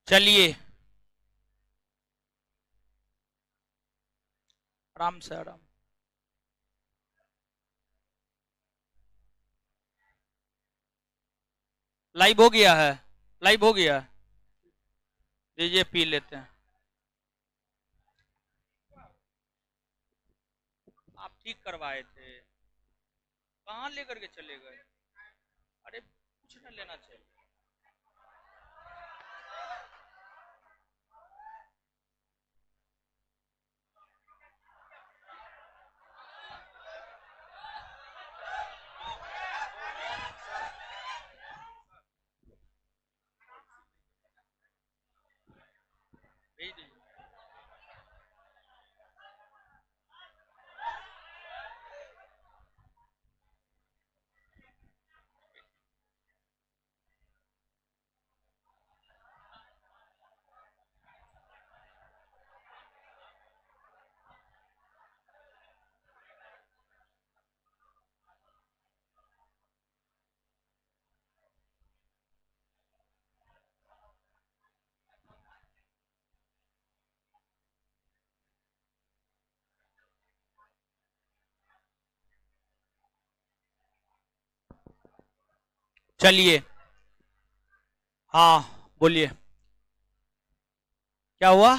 चलिए आराम से आराम। लाइव हो गया है, लाइव हो गया। लीजिए पी लेते हैं। आप ठीक करवाए थे, कहाँ लेकर के चले गए? अरे कुछ न लेना चाहिए। भेज दीजिए। चलिए हाँ बोलिए, क्या हुआ?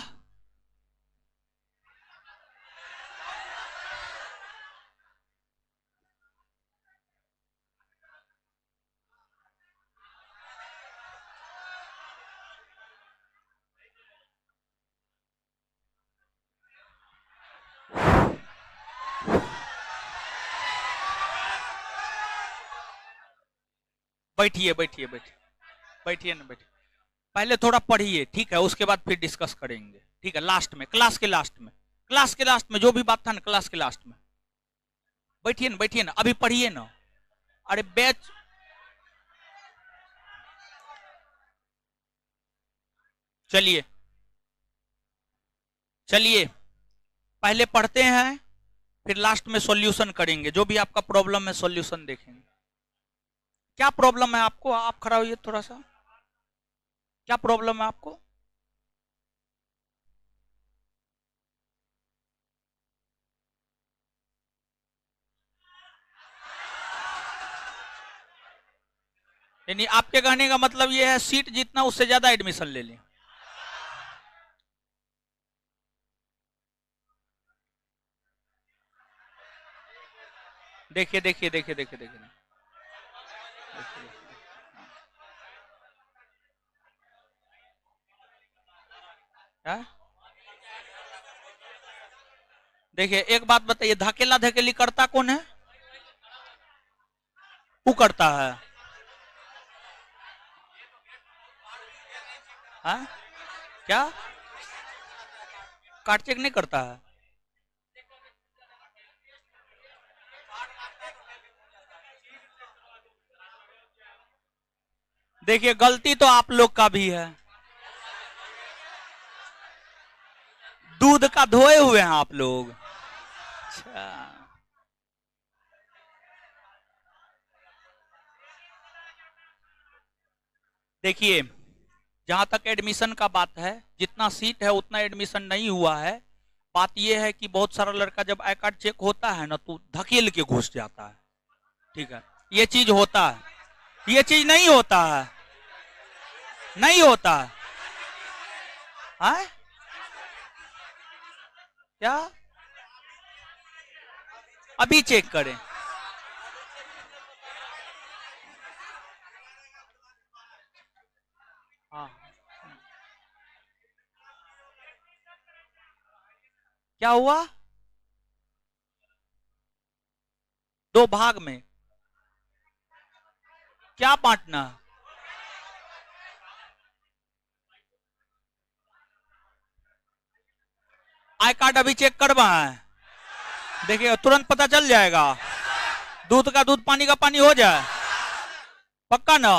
बैठिए बैठिए बैठिए, बैठिए ना बैठिए। पहले थोड़ा पढ़िए, ठीक है, उसके बाद फिर डिस्कस करेंगे, ठीक है, लास्ट में, क्लास के लास्ट में, क्लास के लास्ट में जो भी बात था ना, क्लास के लास्ट में। बैठिए ना, अभी पढ़िए ना। अरे बैच, चलिए चलिए पहले पढ़ते हैं, फिर लास्ट में सॉल्यूशन करेंगे, जो भी आपका प्रॉब्लम है सॉल्यूशन देखेंगे। क्या प्रॉब्लम है आपको? आप खड़ा होइए थोड़ा सा, क्या प्रॉब्लम है आपको? यानी आपके कहने का मतलब ये है सीट जितना उससे ज्यादा एडमिशन ले लें? देखिए देखिए देखिए देखिए देखिए देखिए। हाँ? देखिए एक बात बताइए, धकेला धकेली करता कौन है? वो करता है। हाँ? क्या कार्ड चेक नहीं करता है? देखिए गलती तो आप लोग का भी है, दूध का धोए हुए हैं आप लोग। अच्छा, देखिए जहां तक एडमिशन का बात है, जितना सीट है उतना एडमिशन नहीं हुआ है। बात यह है कि बहुत सारा लड़का जब आई कार्ड चेक होता है ना तो धकेल के घुस जाता है, ठीक है, ये चीज होता है, ये चीज नहीं होता है, नहीं होता है। हाँ? क्या? अभी चेक करें। हाँ, क्या हुआ? दो भाग में क्या बांटना? आई कार्ड अभी चेक करवाएं, देखिए तुरंत पता चल जाएगा, दूध का दूध पानी का पानी हो जाए, पक्का ना?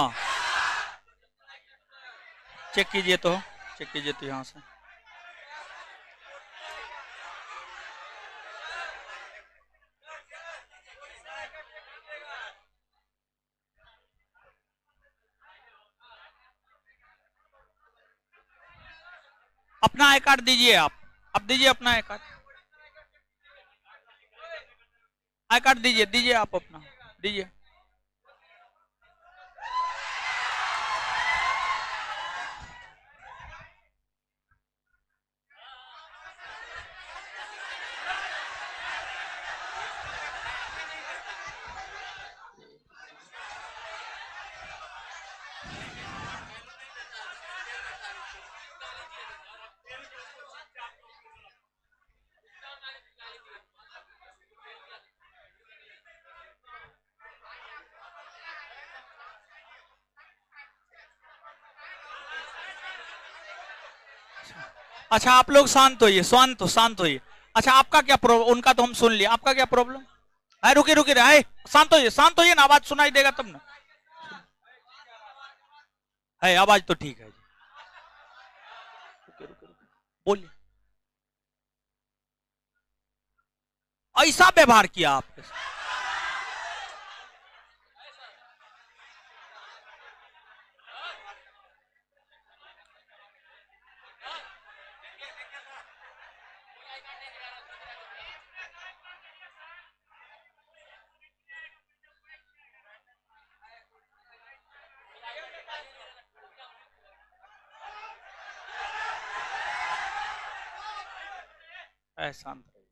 चेक कीजिए तो, चेक कीजिए तो यहाँ से। अपना आई कार्ड दीजिए आप दीजिए अपना आई कार्ड। आई कार्ड दीजिए, दीजिए आप अपना दीजिए। अच्छा आप लोग शांत होइए, शांत होइए। अच्छा आपका क्या प्रॉब्लम, उनका तो हम सुन लिया, आपका क्या प्रॉब्लम है? रुके रुके रहे, शांत होइए ना, आवाज सुनाई देगा तब ना। है आवाज तो ठीक है जी। रुके रुके रुके, बोलिए। ऐसा व्यवहार किया आपके साथ? शांत रहिए।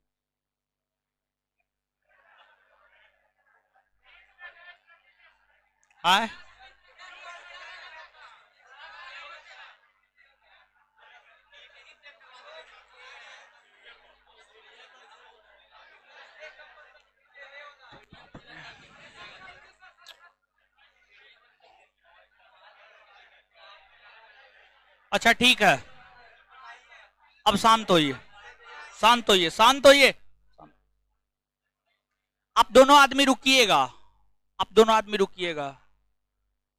आए अच्छा ठीक है, अब शांत होइए, शांत होइए, शांत होइए। आप दोनों आदमी रुकिएगा, आप दोनों आदमी रुकिएगा।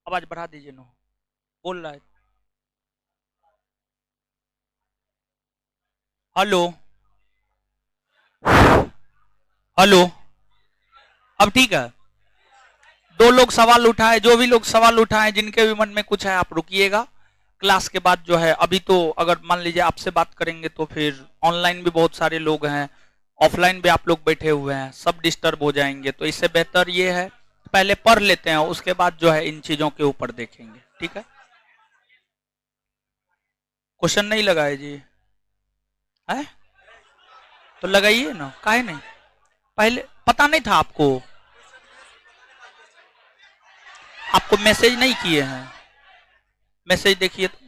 आवाज बढ़ा दीजिए। नो बोल रहा है। हेलो हेलो, अब ठीक है। दो लोग सवाल उठाए, जो भी लोग सवाल उठाए, जिनके भी मन में कुछ है, आप रुकिएगा। क्लास के बाद जो है, अभी तो अगर मान लीजिए आपसे बात करेंगे तो फिर ऑनलाइन भी बहुत सारे लोग हैं, ऑफलाइन भी आप लोग बैठे हुए हैं, सब डिस्टर्ब हो जाएंगे। तो इससे बेहतर ये है पहले पढ़ लेते हैं, उसके बाद जो है इन चीजों के ऊपर देखेंगे, ठीक है? क्वेश्चन नहीं लगाए जी? है तो लगाइए ना, काहे नहीं? पहले पता नहीं था आपको? आपको मैसेज नहीं किए हैं? मैसेज देखिए तो।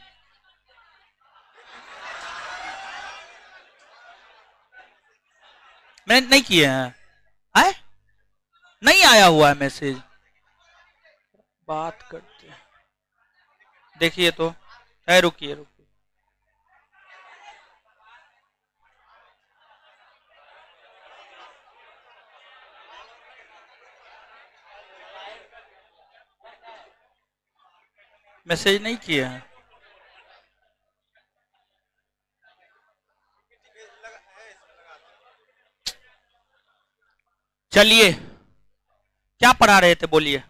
मैंने नहीं किए हैं? है नहीं आया हुआ है मैसेज? बात करते हैं, देखिए तो। है रुकिए रुकिए, मैसेज नहीं किए हैं? चलिए, क्या पढ़ा रहे थे बोलिए?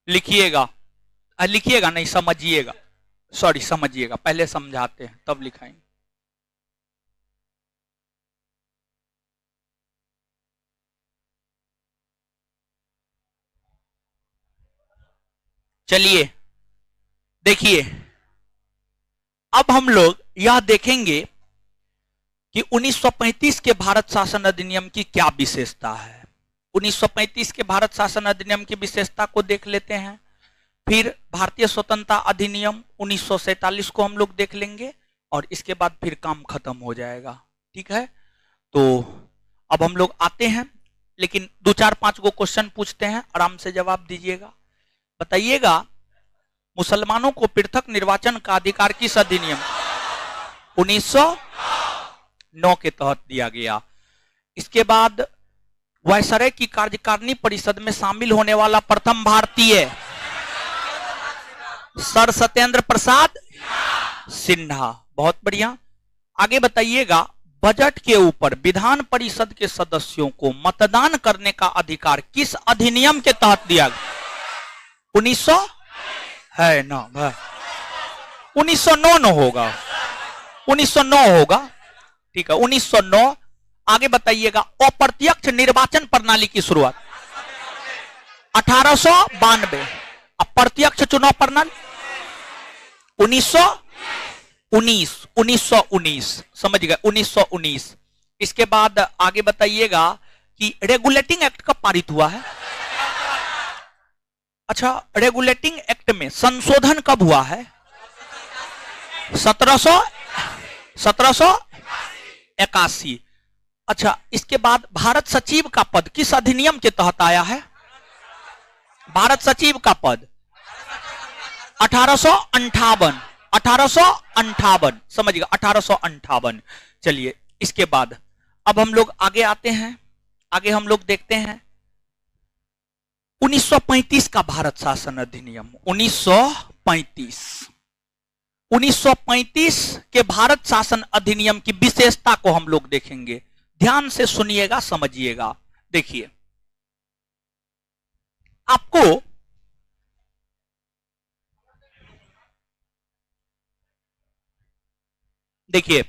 लिखिएगा, लिखिएगा नहीं, समझिएगा। सॉरी, समझिएगा, पहले समझाते हैं तब लिखाएंगे। चलिए देखिए, अब हम लोग यह देखेंगे कि 1935 के भारत शासन अधिनियम की क्या विशेषता है। 1935 के भारत शासन अधिनियम की विशेषता को देख लेते हैं, फिर भारतीय स्वतंत्रता अधिनियम 1947 को हम लोग देख लेंगे, और इसके बाद फिर काम खत्म हो जाएगा, ठीक है? तो अब हम लोग आते हैं, लेकिन 2-4-5 गो क्वेश्चन पूछते हैं, आराम से जवाब दीजिएगा। बताइएगा, मुसलमानों को पृथक निर्वाचन का अधिकार किस अधिनियम 1909 के तहत दिया गया? इसके बाद वायसराय की कार्यकारिणी परिषद में शामिल होने वाला प्रथम भारतीय सर सत्येंद्र प्रसाद सिन्हा। बहुत बढ़िया। आगे बताइएगा, बजट के ऊपर विधान परिषद के सदस्यों को मतदान करने का अधिकार किस अधिनियम के तहत दिया गया? 1900 है ना भाई, 1909 न होगा, 1909 होगा, ठीक है 1909। आगे बताइएगा, अप्रत्यक्ष निर्वाचन प्रणाली की शुरुआत 1892, अप्रत्यक्ष चुनाव प्रणाली 1919 समझ गए, 1919। इसके बाद आगे बताइएगा कि रेगुलेटिंग एक्ट कब पारित हुआ है? अच्छा, रेगुलेटिंग एक्ट में संशोधन कब हुआ है? 1781। अच्छा, इसके बाद भारत सचिव का पद किस अधिनियम के तहत आया है? भारत सचिव का पद 1858 समझिएगा, 1858। चलिए इसके बाद अब हम लोग आगे आते हैं, आगे हम लोग देखते हैं 1935 का भारत शासन अधिनियम। 1935 के भारत शासन अधिनियम की विशेषता को हम लोग देखेंगे। ध्यान से सुनिएगा, समझिएगा। देखिए, आपको देखिए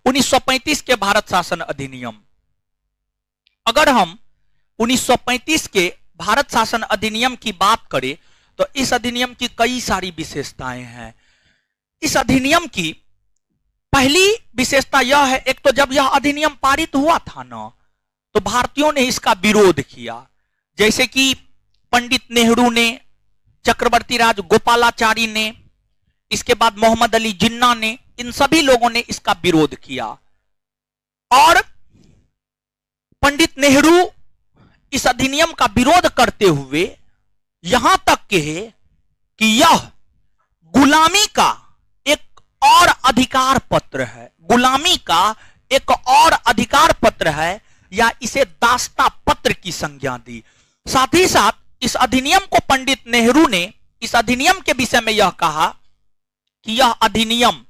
1935 के भारत शासन अधिनियम, अगर हम 1935 के भारत शासन अधिनियम की बात करें तो इस अधिनियम की कई सारी विशेषताएं हैं। इस अधिनियम की पहली विशेषता यह है, एक तो जब यह अधिनियम पारित हुआ था ना, तो भारतीयों ने इसका विरोध किया। जैसे कि पंडित नेहरू ने, चक्रवर्ती राज गोपालाचारी ने, इसके बाद मोहम्मद अली जिन्ना ने, इन सभी लोगों ने इसका विरोध किया। और पंडित नेहरू इस अधिनियम का विरोध करते हुए यहां तक कहे कि यह गुलामी का एक और अधिकार पत्र है, गुलामी का एक और अधिकार पत्र है, या इसे दास्ता पत्र की संज्ञा दी। साथ ही साथ इस अधिनियम को पंडित नेहरू ने इस अधिनियम के विषय में यह कहा कि यह अधिनियम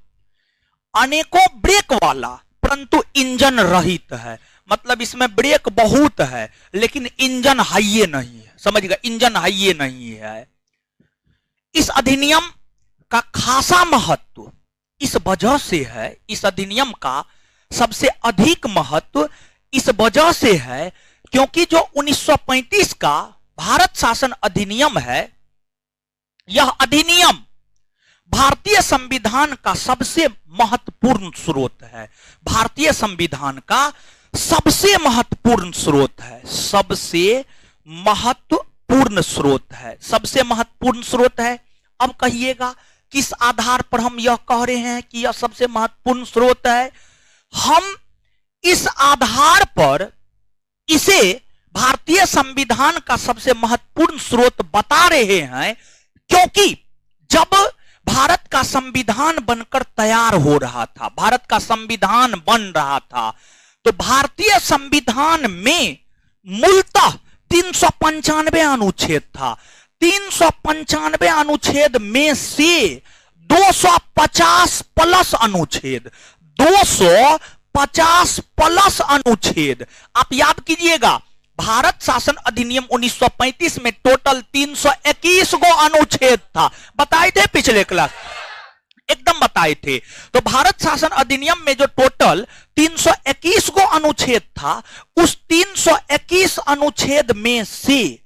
अनेकों ब्रेक वाला परंतु इंजन रहित है। मतलब इसमें ब्रेक बहुत है लेकिन इंजन हाइये नहीं है, समझिएगा, इंजन हाइये नहीं है। इस अधिनियम का खासा महत्व इस वजह से है, इस अधिनियम का सबसे अधिक महत्व इस वजह से है क्योंकि जो 1935 का भारत शासन अधिनियम है, यह अधिनियम भारतीय संविधान का सबसे महत्वपूर्ण स्रोत है। भारतीय संविधान का सबसे महत्वपूर्ण स्रोत है, सबसे महत्वपूर्ण स्रोत है, सबसे महत्वपूर्ण स्रोत है। अब कहिएगा किस आधार पर हम यह कह रहे हैं कि यह सबसे महत्वपूर्ण स्रोत है? हम इस आधार पर इसे भारतीय संविधान का सबसे महत्वपूर्ण स्रोत बता रहे हैं क्योंकि जब भारत का संविधान बनकर तैयार हो रहा था, भारत का संविधान बन रहा था, तो भारतीय संविधान में मूलतः 395 अनुच्छेद था। 395 अनुच्छेद में से 250 प्लस अनुच्छेद, 250 प्लस अनुच्छेद, आप याद कीजिएगा, भारत शासन अधिनियम 1935 में टोटल 321 गो अनुच्छेद था। बताए थे पिछले क्लास, एकदम बताए थे। तो भारत शासन अधिनियम में जो टोटल 321 गो अनुच्छेद था, उस 321 अनुच्छेद में से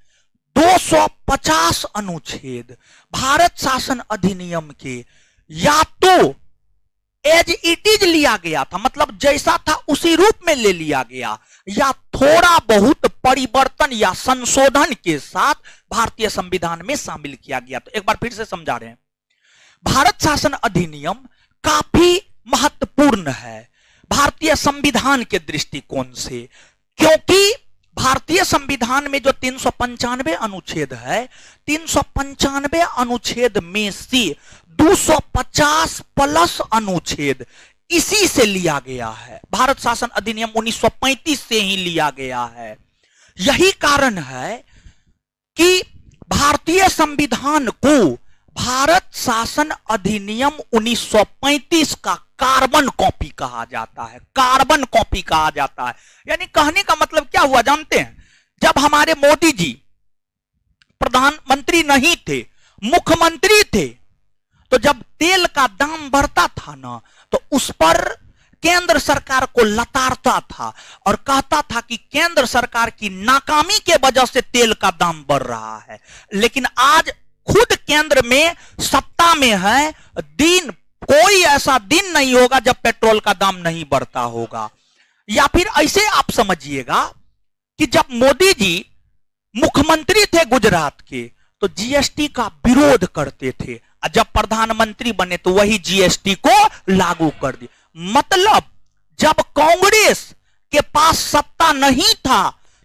250 अनुच्छेद भारत शासन अधिनियम के या तो एज इट इज लिया गया था, मतलब जैसा था उसी रूप में ले लिया गया, या थोड़ा बहुत परिवर्तन या संशोधन के साथ भारतीय संविधान में शामिल किया गया। तो एक बार फिर से समझा रहे हैं, भारत शासन अधिनियम काफी महत्वपूर्ण है भारतीय संविधान के दृष्टिकोण से, क्योंकि भारतीय संविधान में जो 395 अनुच्छेद है, 395 अनुच्छेद में से 250 प्लस अनुच्छेद इसी से लिया गया है। भारत शासन अधिनियम 1935 से ही लिया गया है। यही कारण है कि भारतीय संविधान को भारत शासन अधिनियम 1935 का कार्बन कॉपी कहा जाता है, कार्बन कॉपी कहा जाता है। यानी कहने का मतलब क्या हुआ जानते हैं? जब हमारे मोदी जी प्रधानमंत्री नहीं थे, मुख्यमंत्री थे, तो जब तेल का दाम बढ़ता था ना, तो उस पर केंद्र सरकार को लताड़ता था और कहता था कि केंद्र सरकार की नाकामी के वजह से तेल का दाम बढ़ रहा है। लेकिन आज खुद केंद्र में सत्ता में है, दिन कोई ऐसा दिन नहीं होगा जब पेट्रोल का दाम नहीं बढ़ता होगा। या फिर ऐसे आप समझिएगा कि जब मोदी जी मुख्यमंत्री थे गुजरात के, तो जीएसटी का विरोध करते थे, जब प्रधानमंत्री बने तो वही जीएसटी को लागू कर दिया। मतलब जब कांग्रेस के पास सत्ता नहीं था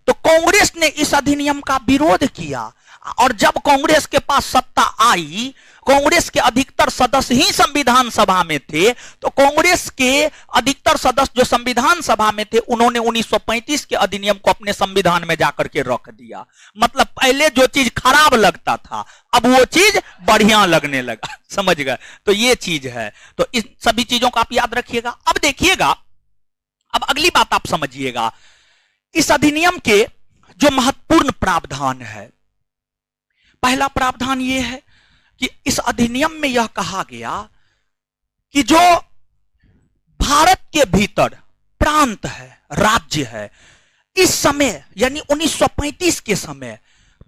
तो कांग्रेस ने इस अधिनियम का विरोध किया, और जब कांग्रेस के पास सत्ता आई, कांग्रेस के अधिकतर सदस्य ही संविधान सभा में थे, तो कांग्रेस के अधिकतर सदस्य जो संविधान सभा में थे, उन्होंने 1935 के अधिनियम को अपने संविधान में जाकर के रख दिया। मतलब पहले जो चीज खराब लगता था, अब वो चीज बढ़िया लगने लगा। समझ गए? तो ये चीज है। तो इन सभी चीजों को आप याद रखिएगा। अब देखिएगा, अब अगली बात आप समझिएगा, इस अधिनियम के जो महत्वपूर्ण प्रावधान है, पहला प्रावधान यह है कि इस अधिनियम में यह कहा गया कि जो भारत के भीतर प्रांत है, राज्य है, इस समय यानी 1935 के समय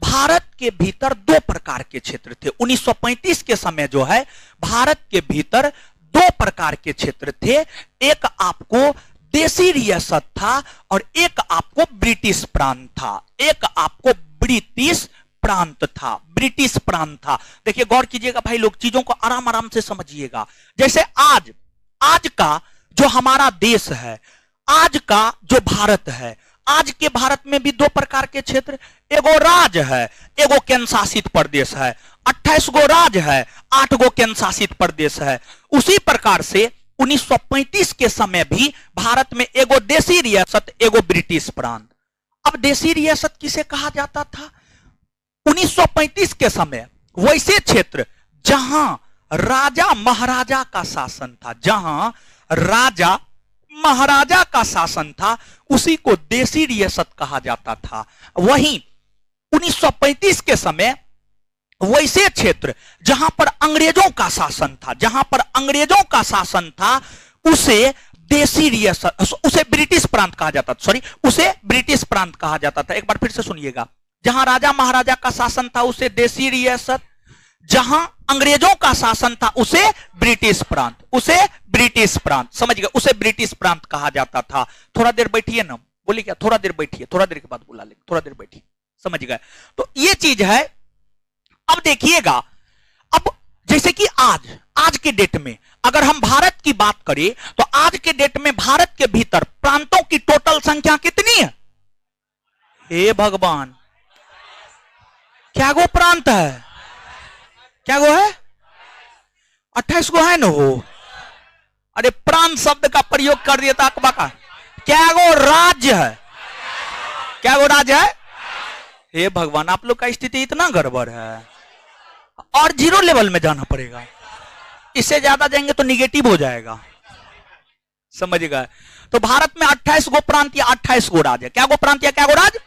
भारत के भीतर दो प्रकार के क्षेत्र थे। 1935 के समय जो है भारत के भीतर दो प्रकार के क्षेत्र थे। एक आपको देसी रियासत था और एक आपको ब्रिटिश प्रांत था। एक आपको ब्रिटिश प्रांत था, ब्रिटिश प्रांत था। देखिए गौर कीजिएगा भाई लोग, चीजों को आराम आराम से समझिएगा। जैसे आज का जो हमारा देश है, आज का जो भारत है, आज के भारत में भी दो प्रकार के क्षेत्र, एगो राज है, एगो केंद्र शासित प्रदेश है। 28 गो राज है, 8 गो केंद्र शासित प्रदेश है। उसी प्रकार से 1935 के समय भी भारत में एगो देसी रियासत, एगो ब्रिटिश प्रांत। अब देसी रियासत किसे कहा जाता था? 1935 के समय वैसे क्षेत्र जहां राजा महाराजा का शासन था, जहां राजा महाराजा का शासन था, उसी को देसी रियासत कहा जाता था। वहीं 1935 के समय वैसे क्षेत्र जहां पर अंग्रेजों का शासन था, जहां पर अंग्रेजों का शासन था, उसे देसी रियासत, उसे ब्रिटिश प्रांत कहा जाता था। सॉरी, उसे ब्रिटिश प्रांत कहा जाता था। एक बार फिर से सुनिएगा, जहां राजा महाराजा का शासन था उसे देसी रियासत, जहां अंग्रेजों का शासन था उसे ब्रिटिश प्रांत, उसे ब्रिटिश प्रांत। समझ गए? उसे ब्रिटिश प्रांत कहा जाता था। थोड़ा देर बैठिए ना, बोले क्या? थोड़ा देर बैठिए, थोड़ा देर के बाद बुला लेंगे, थोड़ा देर बैठिए। समझ गए? तो ये चीज है। अब देखिएगा, अब जैसे कि आज के डेट में अगर हम भारत की बात करें, तो आज के डेट में भारत के भीतर प्रांतों की टोटल संख्या कितनी है? हे भगवान, क्या गो प्रांत है? क्या गो है? 28 गो है ना हो। अरे प्रांत शब्द का प्रयोग कर दिया था अकबा का। क्या गो राज्य है? क्या गो राज्य है? हे भगवान, आप लोग का स्थिति इतना गड़बड़ है, और 0 लेवल में जाना पड़ेगा। इससे ज्यादा जाएंगे तो निगेटिव हो जाएगा। समझ गए? तो भारत में 28 गो प्रांत या 28 गो राज्य है। क्या गो प्रांत या क्या गो राज्य?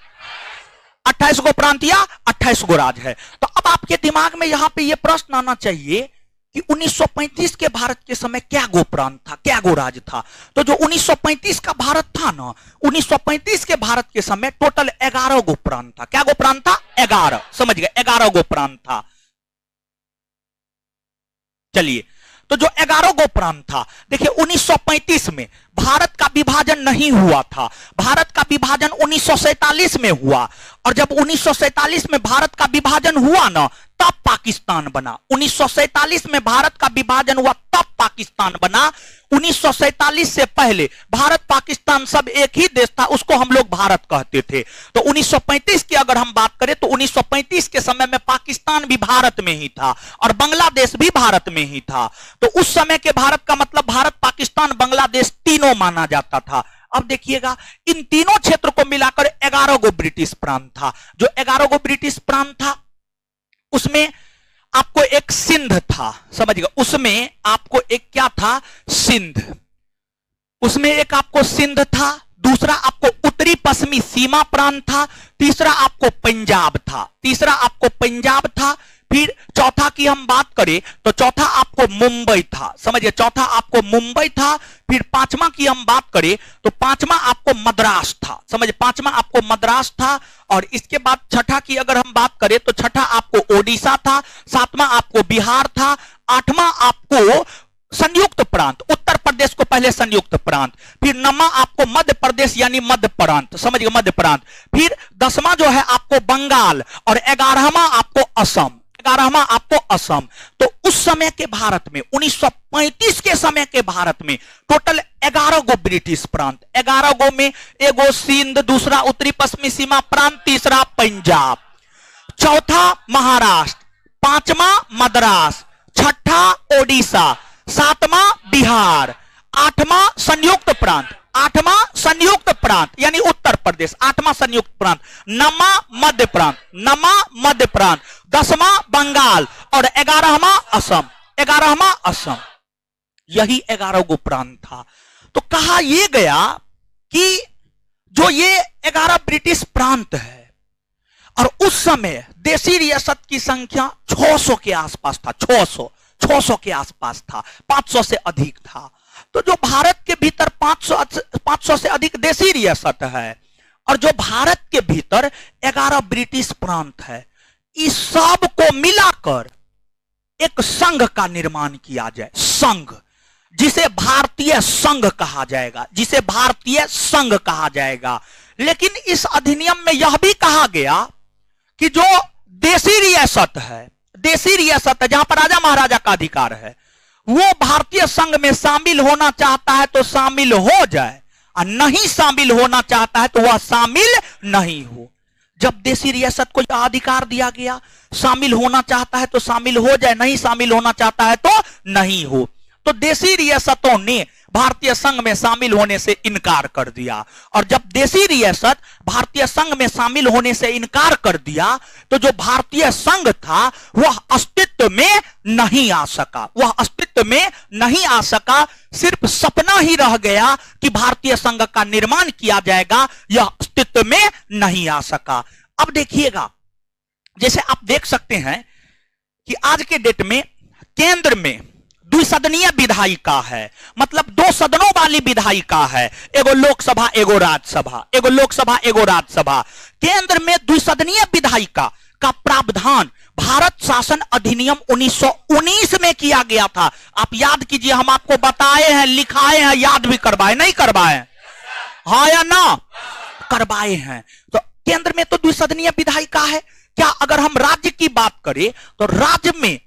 28 गो प्रांत या 28 गो राज्य है। तो अब आपके दिमाग में यहां पे यह प्रश्न आना चाहिए कि 1935 के भारत के समय क्या गो प्रांत था, क्या गो राज्य था? तो जो 1935 का भारत था ना, 1935 के भारत के समय टोटल 11 गो प्रांत था। क्या गो प्रांत था? 11। समझ गए? 11 गो प्रांत था। चलिए, तो जो 11 गो प्रांत था, देखिए 1935 में भारत का विभाजन नहीं हुआ था। भारत का विभाजन 1947 में हुआ, और जब 1947 में भारत का विभाजन हुआ ना, तब पाकिस्तान बना। 1947 में भारत का विभाजन हुआ, तब पाकिस्तान बना। 1947 से पहले भारत पाकिस्तान सब एक ही देश था, उसको हम लोग भारत कहते थे। तो 1935 की अगर हम बात करें तो 1935 के समय में पाकिस्तान भी भारत में ही था और बांग्लादेश भी भारत में ही था। तो उस समय के भारत का मतलब भारत, पाकिस्तान, बांग्लादेश तीनों माना जाता था। अब देखिएगा, इन तीनों क्षेत्र को मिलाकर 11 गो ब्रिटिश प्रांत था। जो 11 गो ब्रिटिश प्रांत था, उसमें आपको एक सिंध था, समझिएगा, उसमें आपको एक क्या था, सिंध, उसमें एक आपको सिंध था, दूसरा आपको उत्तरी पश्चिमी सीमा प्रांत था, तीसरा आपको पंजाब था, तीसरा आपको पंजाब था, फिर चौथा की हम बात करें तो चौथा आपको मुंबई था, समझिए, चौथा आपको मुंबई था, फिर पांचवा की हम बात करें तो पांचवा आपको मद्रास था, समझिए, पांचवा आपको मद्रास था, और इसके बाद छठा की अगर हम बात करें तो छठा आपको ओडिशा था, सातवां आपको बिहार था, आठवां आपको संयुक्त प्रांत, उत्तर प्रदेश को पहले संयुक्त प्रांत, फिर नौवां आपको मध्य प्रदेश यानी मध्य प्रांत, समझिए, मध्य प्रांत, फिर 10वां जो है आपको बंगाल, और 11वां आपको असम, 11वां आपको असम। तो उस समय के भारत में 1935 के समय के भारत में टोटल 11 गो ब्रिटिश प्रांत, 11 गो में एगो सिंध, दूसरा उत्तरी पश्चिमी सीमा प्रांत, तीसरा पंजाब, चौथा महाराष्ट्र, पांचवा मद्रास, छठा ओडिशा, सातवां बिहार, आठवां संयुक्त प्रांत, आठवां संयुक्त प्रांत यानी उत्तर प्रदेश, आठवां संयुक्त प्रांत, नौवां मध्य प्रांत, नौवां मध्य प्रांत, 10वां बंगाल, और 11वां असम, 11वां असम। यही 11 गो प्रांत था। तो कहा यह गया कि जो ये 11 ब्रिटिश प्रांत है, और उस समय देशी रियासत की संख्या 600 के आसपास था, 600 के आसपास था, 500 से अधिक था। तो जो भारत के भीतर 500 से अधिक देशी रियासत है, और जो भारत के भीतर 11 ब्रिटिश प्रांत है, इस सब को मिलाकर एक संघ का निर्माण किया जाए, संघ, जिसे भारतीय संघ कहा जाएगा, जिसे भारतीय संघ कहा जाएगा। लेकिन इस अधिनियम में यह भी कहा गया कि जो देशी रियासत है, देशी रियासत है जहां पर राजा महाराजा का अधिकार है, वो भारतीय संघ में शामिल होना चाहता है तो शामिल हो जाए, और नहीं शामिल होना चाहता है तो वह शामिल नहीं हो। जब देशी रियासत को यह अधिकार दिया गया, शामिल होना चाहता है तो शामिल हो जाए, नहीं शामिल होना चाहता है तो नहीं हो, तो देशी रियासतों ने भारतीय संघ में शामिल होने से इनकार कर दिया। और जब देशी रियासत भारतीय संघ में शामिल होने से इनकार कर दिया, तो जो भारतीय संघ था वह अस्तित्व में नहीं आ सका, वह अस्तित्व में नहीं आ सका, सिर्फ सपना ही रह गया कि भारतीय संघ का निर्माण किया जाएगा, यह अस्तित्व में नहीं आ सका। अब देखिएगा, जैसे आप देख सकते हैं कि आज के डेट में केंद्र में द्विसदनीय विधायिका है, मतलब 2 सदनों वाली विधायिका है, एगो लोकसभा एगो राज्यसभा, एगो लोकसभा एगो राज्यसभा। केंद्र में द्विसदनीय विधायिका का प्रावधान भारत शासन अधिनियम 1919 में किया गया था। आप याद कीजिए, हम आपको बताए हैं, लिखाए हैं, याद भी करवाए, नहीं करवाए, हाँ या ना, करवाए हैं। तो केंद्र में तो द्विसदनीय विधायिका है। क्या अगर हम राज्य की बात करें तो राज्य में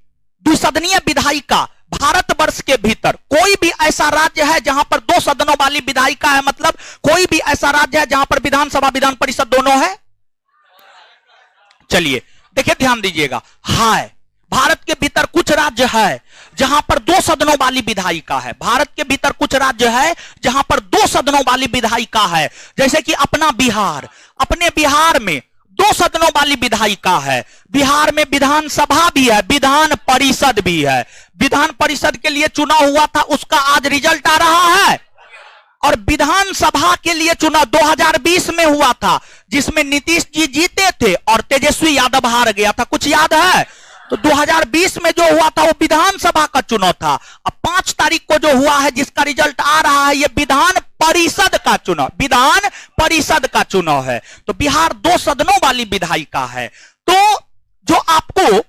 द्विसदनीय विधायिका भारतवर्ष के भीतर कोई भी ऐसा राज्य है जहां पर 2 सदनों वाली विधायिका है, मतलब कोई भी ऐसा राज्य है जहां पर विधानसभा विधान परिषद दोनों है? चलिए देखिए, ध्यान दीजिएगा, हाय, भारत के भीतर कुछ राज्य है जहां पर 2 सदनों वाली विधायिका है, भारत के भीतर कुछ राज्य है जहां पर 2 सदनों वाली विधायिका है। जैसे कि अपना बिहार, अपने बिहार में 2 सदनों वाली विधायिका है, बिहार में विधानसभा भी है, विधान परिषद भी है। विधान परिषद के लिए चुनाव हुआ था, उसका आज रिजल्ट आ रहा है, और विधानसभा के लिए चुनाव 2020 में हुआ था, जिसमें नीतीश जी जीते थे और तेजस्वी यादव हार गया था, कुछ याद है? तो 2020 में जो हुआ था वो विधानसभा का चुनाव था। अब 5 तारीख को जो हुआ है, जिसका रिजल्ट आ रहा है, ये विधान परिषद का चुनाव, विधान परिषद का चुनाव है। तो बिहार 2 सदनों वाली विधायिका है। तो जो आपको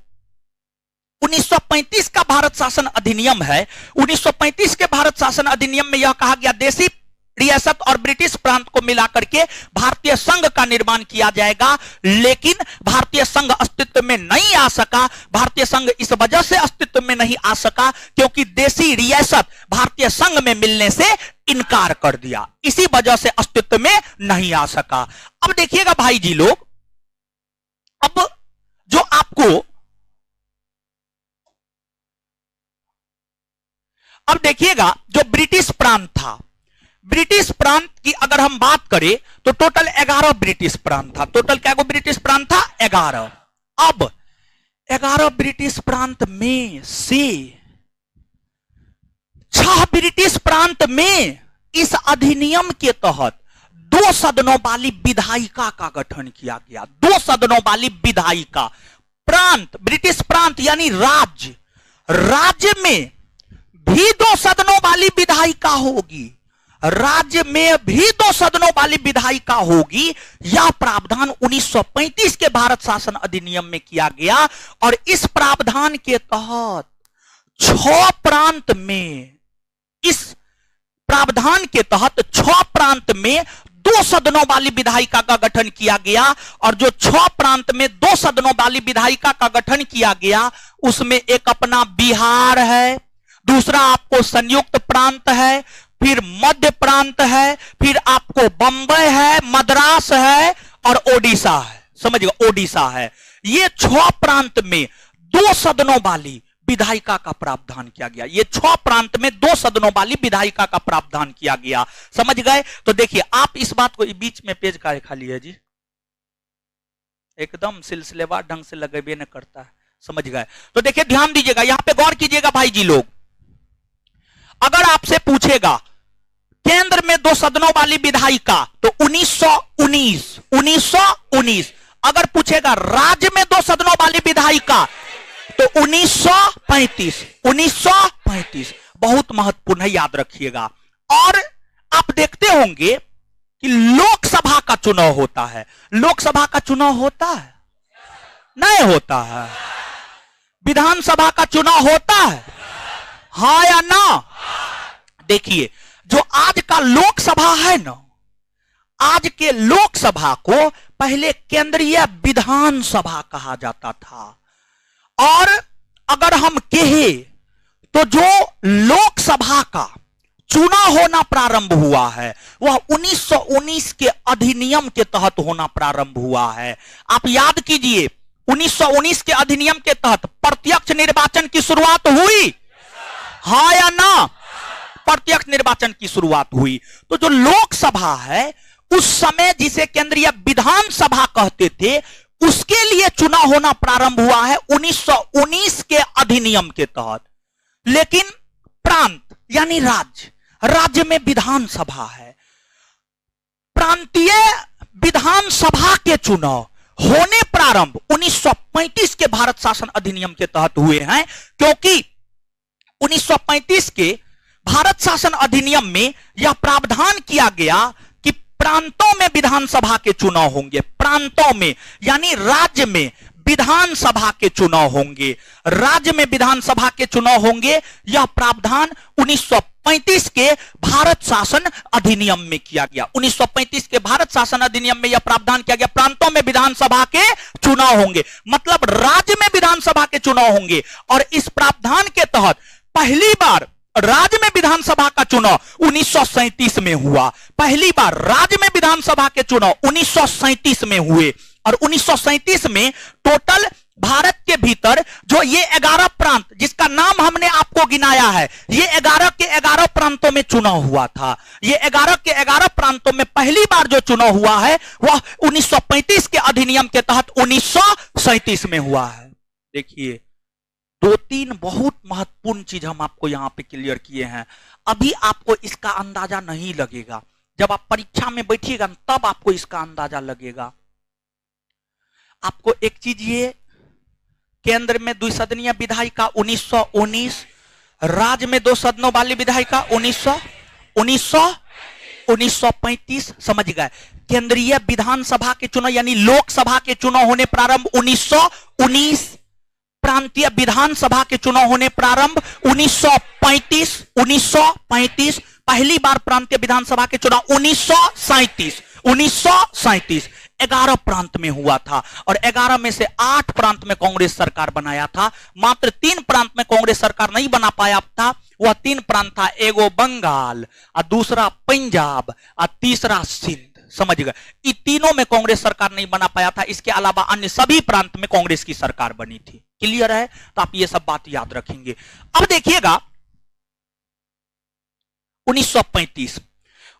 1935 का भारत शासन अधिनियम है, 1935 के भारत शासन अधिनियम में यह कहा गया, देशी रियासत और ब्रिटिश प्रांत को मिलाकर के भारतीय संघ का निर्माण किया जाएगा। लेकिन भारतीय संघ अस्तित्व में नहीं आ सका। भारतीय संघ इस वजह से अस्तित्व में नहीं आ सका क्योंकि देशी रियासत भारतीय संघ में मिलने से इनकार कर दिया, इसी वजह से अस्तित्व में नहीं आ सका। अब देखिएगा भाई जी लोग, अब जो आपको, अब देखिएगा जो ब्रिटिश प्रांत था, ब्रिटिश प्रांत की अगर हम बात करें तो टोटल 11 ब्रिटिश प्रांत था। टोटल क्या ब्रिटिश प्रांत था? 11। अब 11 ब्रिटिश प्रांत में से 6 ब्रिटिश प्रांत में इस अधिनियम के तहत 2 सदनों वाली विधायिका का गठन किया गया। 2 सदनों वाली विधायिका। प्रांत, ब्रिटिश प्रांत यानी राज्य, राज्य में भी 2 सदनों वाली विधायिका होगी, राज्य में भी 2 सदनों वाली विधायिका होगी। यह प्रावधान 1935 के भारत शासन अधिनियम में किया गया और इस प्रावधान के तहत 6 प्रांत में, इस प्रावधान के तहत 6 प्रांत में 2 सदनों वाली विधायिका का गठन किया गया और जो 6 प्रांत में 2 सदनों वाली विधायिका का गठन किया गया उसमें एक अपना बिहार है, दूसरा आपको संयुक्त प्रांत है, फिर मध्य प्रांत है, फिर आपको बंबई है, मद्रास है और ओडिशा है। समझिएगा, ओडिशा है। ये 6 प्रांत में 2 सदनों वाली विधायिका का प्रावधान किया गया। ये 6 प्रांत में 2 सदनों वाली विधायिका का प्रावधान किया गया। समझ गए? तो देखिए, आप इस बात को बीच में पेज का खाली है जी, एकदम सिलसिलेवार ढंग से लगे न करता है। समझ गए? तो देखिए, ध्यान दीजिएगा, यहां पे गौर कीजिएगा भाई जी लोग। अगर आपसे पूछेगा केंद्र में 2 सदनों वाली विधायिका तो 1919 अगर पूछेगा राज्य में 2 सदनों वाली विधायिका तो 1935 बहुत महत्वपूर्ण है, याद रखिएगा। और आप देखते होंगे कि लोकसभा का चुनाव होता है। लोकसभा का चुनाव होता है? नहीं होता है। विधानसभा का चुनाव होता है? हाँ या ना? देखिए, जो आज का लोकसभा है ना, आज के लोकसभा को पहले केंद्रीय विधानसभा कहा जाता था। और अगर हम कहे तो जो लोकसभा का चुनाव होना प्रारंभ हुआ है वह 1919 के अधिनियम के तहत होना प्रारंभ हुआ है। आप याद कीजिए, 1919 के अधिनियम के तहत प्रत्यक्ष निर्वाचन की शुरुआत हुई, हाँ या ना? प्रत्यक्ष निर्वाचन की शुरुआत हुई। तो जो लोकसभा है उस समय जिसे केंद्रीय विधानसभा कहते थे उसके लिए चुनाव होना प्रारंभ हुआ है 1919 के अधिनियम के तहत। लेकिन प्रांत यानी राज्य, राज्य में विधानसभा है। प्रांतीय विधानसभा के चुनाव होने प्रारंभ 1935 के भारत शासन अधिनियम के तहत हुए हैं, क्योंकि 1935 के भारत शासन अधिनियम में यह प्रावधान किया गया कि प्रांतों में विधानसभा के चुनाव होंगे। प्रांतों में यानी राज्य में विधानसभा के चुनाव होंगे, राज्य में विधानसभा के चुनाव होंगे। यह प्रावधान 1935 के भारत शासन अधिनियम में किया गया। 1935 के भारत शासन अधिनियम में यह प्रावधान किया गया, प्रांतों में विधानसभा के चुनाव होंगे, मतलब राज्य में विधानसभा के चुनाव होंगे। और इस प्रावधान के तहत पहली बार राज्य में विधानसभा का चुनाव 1937 में हुआ। पहली बार राज्य में विधानसभा के चुनाव 1937 में हुए। और 1937 में टोटल भारत के भीतर जो ये 11 प्रांत जिसका नाम हमने आपको गिनाया है, ये 11 के 11 प्रांतों में चुनाव हुआ था। ये 11 के 11 प्रांतों में पहली बार जो चुनाव हुआ है वह 1935 के अधिनियम के तहत 1937 में हुआ है। देखिए, 2-3 बहुत महत्वपूर्ण चीज हम आपको यहां पे क्लियर किए हैं। अभी आपको इसका अंदाजा नहीं लगेगा, जब आप परीक्षा में बैठिएगा तब आपको इसका अंदाजा लगेगा। आपको एक चीज, ये केंद्र में द्विसदनीय विधायिका 1919, राज्य में 2 सदनों वाली विधायिका 1935। समझ गए? केंद्रीय विधानसभा के चुनाव यानी लोकसभा के चुनाव होने प्रारंभ 1919, प्रांतीय विधानसभा के चुनाव होने प्रारंभ 1935। पहली बार प्रांतीय विधानसभा के चुनाव 1937 11 प्रांत में हुआ था। और 11 में से 8 प्रांत में कांग्रेस सरकार बनाया था। मात्र 3 प्रांत में कांग्रेस सरकार नहीं बना पाया था। वह 3 प्रांत था, एगो बंगाल, और दूसरा पंजाब, और तीसरा सिंध। समझ गए? इन तीनों में कांग्रेस सरकार नहीं बना पाया था। इसके अलावा अन्य सभी प्रांत में कांग्रेस की सरकार बनी थी। क्लियर है? तो आप ये सब बात याद रखेंगे। अब देखिएगा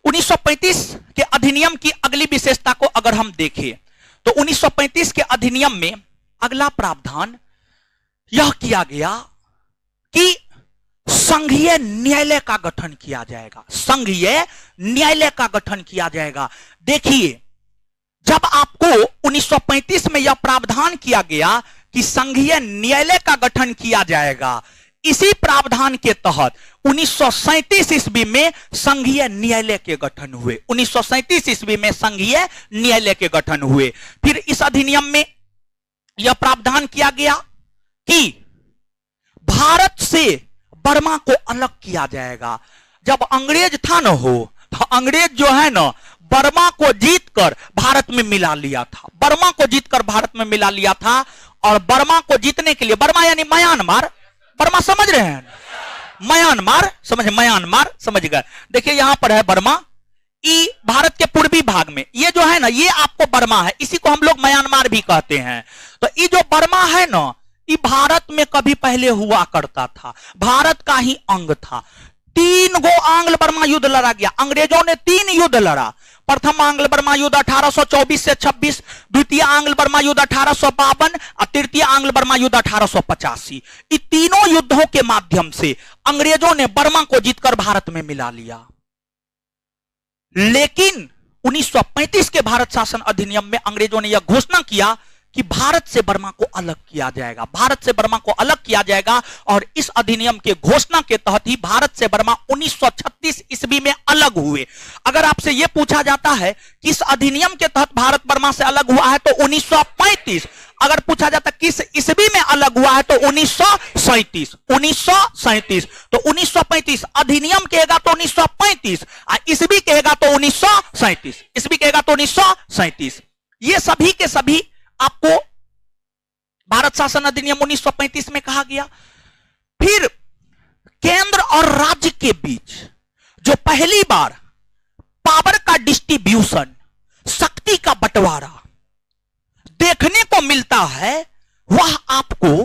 1935 के अधिनियम की अगली विशेषता को अगर हम देखें तो 1935 के अधिनियम में अगला प्रावधान यह किया गया कि संघीय न्यायालय का गठन किया जाएगा। संघीय न्यायालय का गठन किया जाएगा। देखिए, जब आपको 1935 में यह प्रावधान किया गया कि संघीय न्यायालय का गठन किया जाएगा, इसी प्रावधान के तहत 1937 ईस्वी में संघीय न्यायालय के गठन हुए। 1937 ईस्वी में संघीय न्यायालय के गठन हुए। फिर इस अधिनियम में यह प्रावधान किया गया कि भारत से बर्मा को अलग किया जाएगा। जब अंग्रेज था न हो, तो अंग्रेज जो है ना, बर्मा को जीतकर भारत में मिला लिया था। बर्मा को जीतकर भारत में मिला लिया था। और बर्मा को जीतने के लिए, बर्मा यानी म्यांमार, बर्मा समझ रहे हैं, म्यांमार समझ गए। देखिए यहां पर है बर्मा, ये भारत के पूर्वी भाग में, ये जो है ना, ये आपको बर्मा है, इसी को हम लोग म्यांमार भी कहते हैं। तो ये जो बर्मा है ना, ये भारत में कभी पहले हुआ करता था, भारत का ही अंग था। 3 गो आंग्ल बर्मा युद्ध लड़ा गया। अंग्रेजों ने 3 युद्ध लड़ा। प्रथम आंग्ल बर्मा युद्ध 1824 से 26, द्वितीय आंग्ल बर्मा युद्ध 1852 और तृतीय आंग्ल बर्मा युद्ध 1885। इन तीनों युद्धों के माध्यम से अंग्रेजों ने बर्मा को जीतकर भारत में मिला लिया। लेकिन 1935 के भारत शासन अधिनियम में अंग्रेजों ने यह घोषणा किया कि भारत से बर्मा को अलग किया जाएगा। भारत से बर्मा को अलग किया जाएगा। और इस अधिनियम के घोषणा के तहत ही भारत से बर्मा 1936 ईस्वी में अलग हुए। अगर आपसे यह पूछा जाता है कि इस अधिनियम के तहत भारत बर्मा से अलग हुआ है तो 1935। अगर पूछा जाता किस ईस्वी में अलग हुआ है तो 1937। 1937 तो 1935 अधिनियम कहेगा तो 1935, ईस्वी कहेगा तो 1937। ईस्वी कहेगा तो 1937। ये सभी के सभी आपको भारत शासन अधिनियम 1935 में कहा गया। फिर केंद्र और राज्य के बीच जो पहली बार पावर का डिस्ट्रीब्यूशन, शक्ति का बंटवारा देखने को मिलता है, वह आपको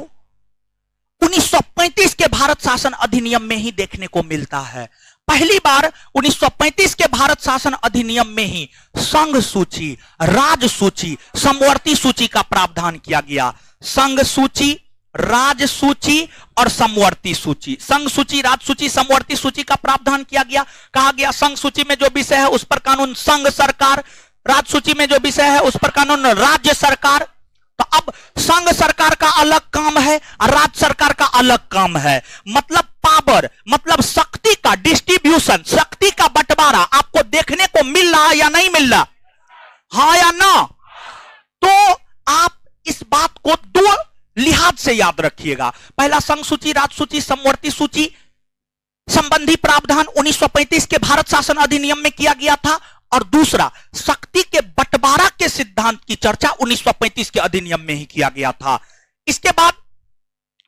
1935 के भारत शासन अधिनियम में ही देखने को मिलता है। पहली बार 1935 के भारत शासन अधिनियम में ही संघ सूची, राज सूची, समवर्ती सूची का प्रावधान किया गया। संघ सूची, राज सूची और समवर्ती सूची, संघ सूची, राज सूची, समवर्ती सूची का प्रावधान किया गया। कहा गया संघ सूची में जो विषय है उस पर कानून संघ सरकार, राज सूची में जो विषय है उस पर कानून राज्य सरकार। तो अब संघ सरकार का अलग काम है और राज्य सरकार का अलग काम है। मतलब पावर, मतलब शक्ति का डिस्ट्रीब्यूशन, शक्ति का बंटवारा आपको देखने को मिल रहा है या नहीं मिल रहा, हाँ या ना? तो आप इस बात को 2 लिहाज से याद रखिएगा। पहला, संघ सूची, राज सूची, समवर्ती सूची संबंधी प्रावधान 1935 के भारत शासन अधिनियम में किया गया था। और दूसरा, शक्ति के बंटवारा के सिद्धांत की चर्चा 1935 के अधिनियम में ही किया गया था। इसके बाद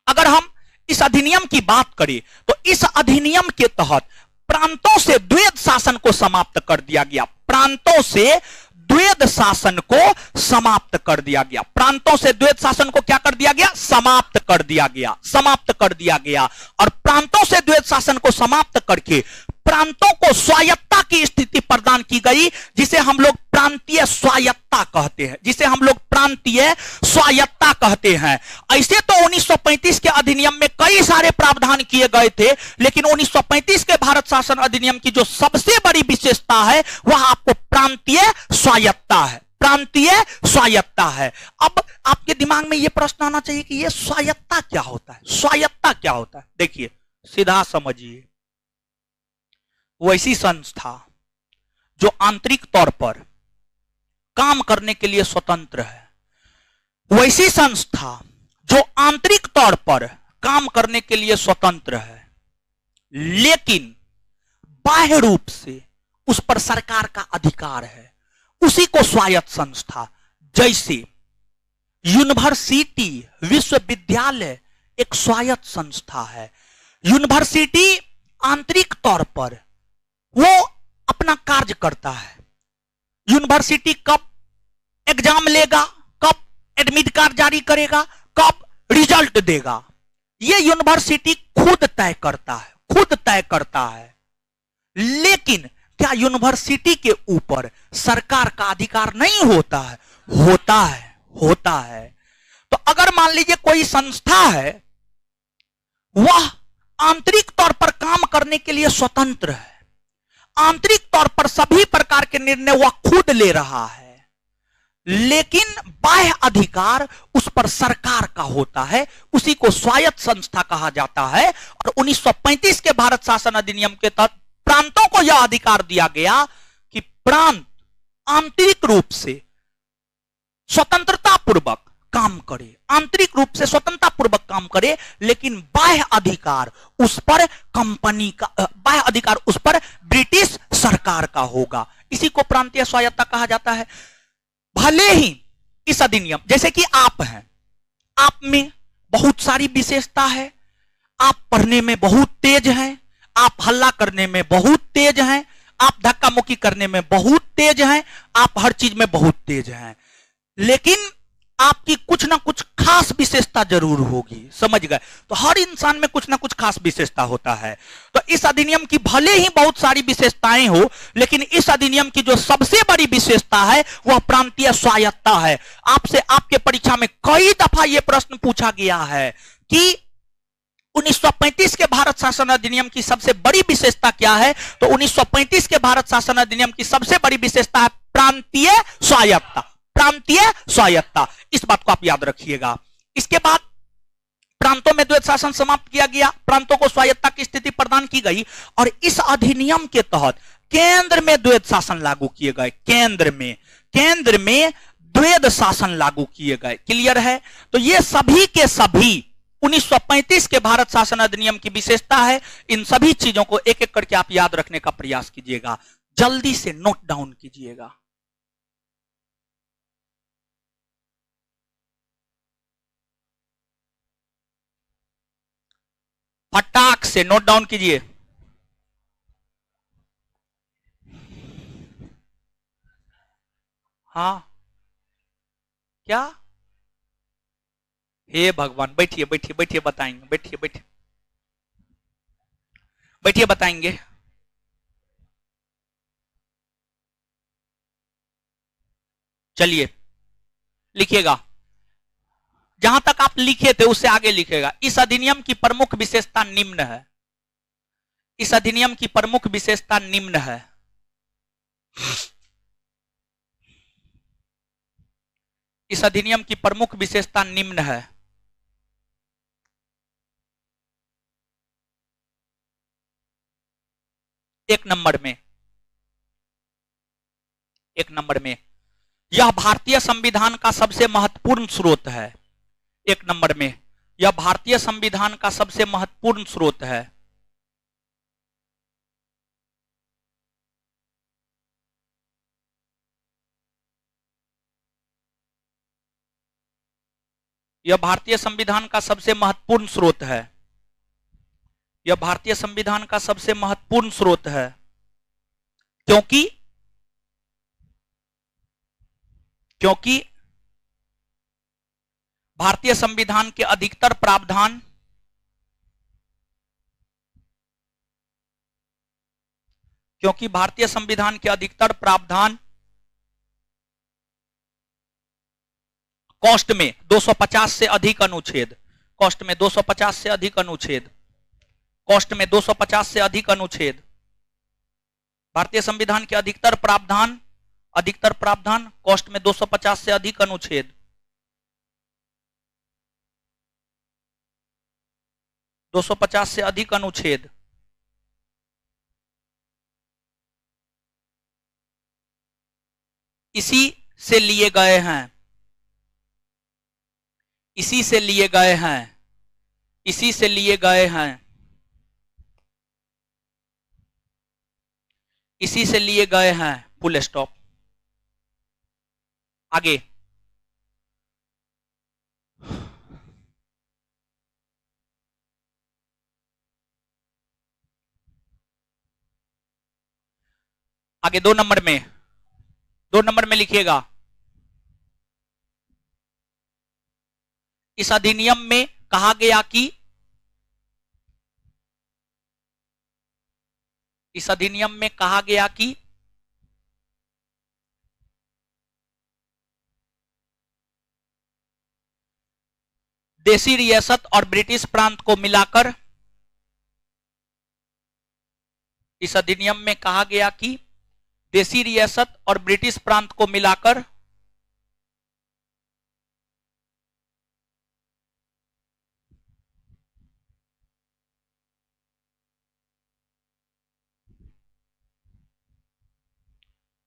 अगर हम इस अधिनियम की बात करें तो इस अधिनियम के तहत प्रांतों से द्वैध शासन को समाप्त कर दिया गया। प्रांतों से द्वैध शासन को समाप्त कर दिया गया। प्रांतों से द्वैध शासन को क्या कर दिया गया? समाप्त कर दिया गया, समाप्त कर दिया गया। और प्रांतों से द्वैध शासन को समाप्त करके प्रांतों को स्वायत्ता की स्थिति प्रदान की गई, जिसे हम लोग प्रांतीय स्वायत्ता कहते हैं, जिसे हम लोग प्रांतीय स्वायत्ता कहते हैं। ऐसे तो 1935 के अधिनियम में कई सारे प्रावधान किए गए थे, लेकिन 1935 के भारत शासन अधिनियम की जो सबसे बड़ी विशेषता है वह आपको प्रांतीय स्वायत्ता है। प्रांतीय स्वायत्ता है। अब आपके दिमाग में यह प्रश्न आना चाहिए कि यह स्वायत्ता क्या होता है? स्वायत्ता क्या होता है? देखिए, सीधा समझिए, वैसी संस्था जो आंतरिक तौर पर काम करने के लिए स्वतंत्र है, वैसी संस्था जो आंतरिक तौर पर काम करने के लिए स्वतंत्र है, लेकिन बाह्य रूप से उस पर सरकार का अधिकार है, उसी को स्वायत्त संस्था। जैसे यूनिवर्सिटी, विश्वविद्यालय एक स्वायत्त संस्था है। यूनिवर्सिटी आंतरिक तौर पर वो अपना कार्य करता है। यूनिवर्सिटी कब एग्जाम लेगा, कब एडमिट कार्ड जारी करेगा, कब रिजल्ट देगा, ये यूनिवर्सिटी खुद तय करता है, खुद तय करता है। लेकिन क्या यूनिवर्सिटी के ऊपर सरकार का अधिकार नहीं होता है? होता है, होता है। तो अगर मान लीजिए कोई संस्था है, वह आंतरिक तौर पर काम करने के लिए स्वतंत्र है, आंतरिक तौर पर सभी प्रकार के निर्णय वह खुद ले रहा है, लेकिन बाह्य अधिकार उस पर सरकार का होता है, उसी को स्वायत्त संस्था कहा जाता है। और 1935 के भारत शासन अधिनियम के तहत प्रांतों को यह अधिकार दिया गया कि प्रांत आंतरिक रूप से स्वतंत्रता पूर्वक काम करे, आंतरिक रूप से स्वतंत्रता पूर्वक काम करे, लेकिन बाह्य अधिकार उस पर कंपनी का, बाह्य अधिकार उस पर ब्रिटिश सरकार का होगा। इसी को प्रांतीय स्वायत्तता कहा जाता है। भले ही इस अधिनियम, जैसे कि आप हैं, आप में बहुत सारी विशेषता है, आप पढ़ने में बहुत तेज हैं, आप हल्ला करने में बहुत तेज हैं, आप धक्का मुक्की करने में बहुत तेज हैं, आप हर चीज में बहुत तेज हैं, लेकिन आपकी कुछ ना कुछ खास विशेषता जरूर होगी, समझ गए? तो हर इंसान में कुछ ना कुछ खास विशेषता होता है। तो इस अधिनियम की भले ही बहुत सारी विशेषताएं हो, लेकिन इस अधिनियम की जो सबसे बड़ी विशेषता है वह प्रांतीय स्वायत्तता है। आपसे आपके परीक्षा में कई दफा यह प्रश्न पूछा गया है कि 1935 के भारत शासन अधिनियम की सबसे बड़ी विशेषता क्या है? तो 1935 के भारत शासन अधिनियम की सबसे बड़ी विशेषता है प्रांतीय स्वायत्तता, प्रांतीय स्वायत्तता। इस बात को आप याद रखिएगा। इसके बाद प्रांतों में द्वैध शासन समाप्त किया गया, प्रांतों को स्वायत्तता की स्थिति प्रदान की गई, और इस अधिनियम के तहत केंद्र में द्वैध शासन लागू किए गए, केंद्र में द्वैध शासन लागू किए गए। क्लियर है? तो ये सभी के सभी 1935 के भारत शासन अधिनियम की विशेषता है। इन सभी चीजों को एक एक करके आप याद रखने का प्रयास कीजिएगा, जल्दी से नोट डाउन कीजिएगा। फटाक से नोट डाउन कीजिए। हाँ क्या? हे भगवान, बैठिए बैठिए बैठिए, बताएंगे, बैठिए बैठिए बैठिए, बताएंगे। चलिए लिखिएगा, जहां तक आप लिखे थे उससे आगे लिखेगा। इस अधिनियम की प्रमुख विशेषता निम्न है, इस अधिनियम की प्रमुख विशेषता निम्न है। इस अधिनियम की प्रमुख विशेषता निम्न है। एक नंबर में यह भारतीय संविधान का सबसे महत्वपूर्ण स्रोत है। एक नंबर में यह भारतीय संविधान का सबसे महत्वपूर्ण स्रोत है। यह भारतीय संविधान का सबसे महत्वपूर्ण स्रोत है। यह भारतीय संविधान का सबसे महत्वपूर्ण स्रोत है, क्योंकि भारतीय संविधान के अधिकतर प्रावधान कॉस्ट में 250 से अधिक अनुच्छेद, कॉस्ट में 250 से अधिक अनुच्छेद, कॉस्ट में 250 से अधिक अनुच्छेद, भारतीय संविधान के अधिकतर प्रावधान कॉस्ट में 250 से अधिक अनुच्छेद, 250 से अधिक अनुच्छेद, इसी से लिए गए हैं, इसी से लिए गए हैं, इसी से लिए गए हैं, इसी से लिए गए हैं, फुल स्टॉप। आगे आगे 2 नंबर में लिखिएगा, इस अधिनियम में कहा गया कि देसी रियासत और ब्रिटिश प्रांत को मिलाकर इस अधिनियम में कहा गया कि देसी रियासत और ब्रिटिश प्रांत को मिलाकर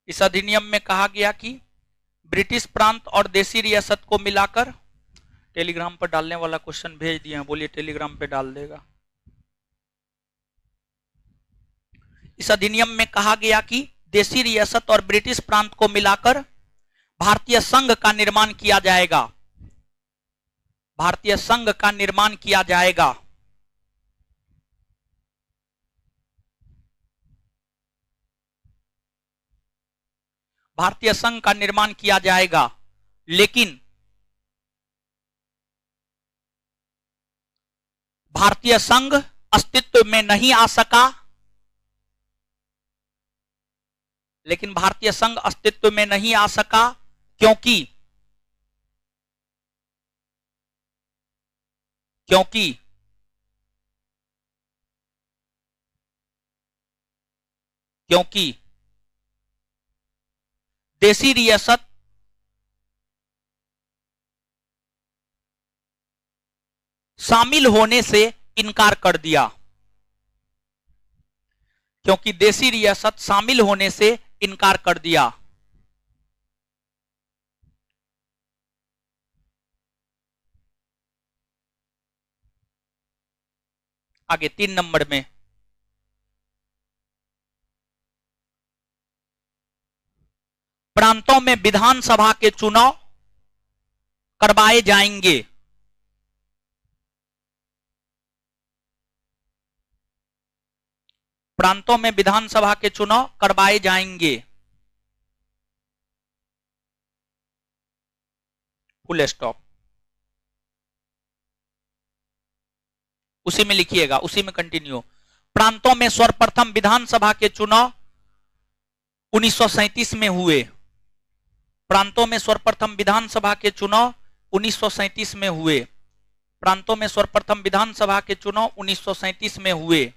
इस अधिनियम में कहा गया कि ब्रिटिश प्रांत और देसी रियासत को मिलाकर, टेलीग्राम पर डालने वाला क्वेश्चन भेज दिया, बोलिए टेलीग्राम पे डाल देगा। इस अधिनियम में कहा गया कि देसी रियासत और ब्रिटिश प्रांत को मिलाकर भारतीय संघ का निर्माण किया जाएगा। भारतीय संघ का निर्माण किया जाएगा। भारतीय संघ का निर्माण किया जाएगा, लेकिन भारतीय संघ अस्तित्व में नहीं आ सका। लेकिन भारतीय संघ अस्तित्व में नहीं आ सका क्योंकि देसी रियासत शामिल होने से इनकार कर दिया। क्योंकि देसी रियासत शामिल होने से इनकार कर दिया। आगे 3 नंबर में प्रांतों में विधानसभा के चुनाव करवाए जाएंगे। प्रांतों में विधानसभा के चुनाव करवाए जाएंगे। Full stop. उसी में लिखिएगा, उसी में कंटिन्यू। प्रांतों में सर्वप्रथम विधानसभा के चुनाव 1937 में हुए। प्रांतों में सर्वप्रथम विधानसभा के चुनाव 1937 में हुए। प्रांतों में सर्वप्रथम विधानसभा के चुनाव 1937 में हुए।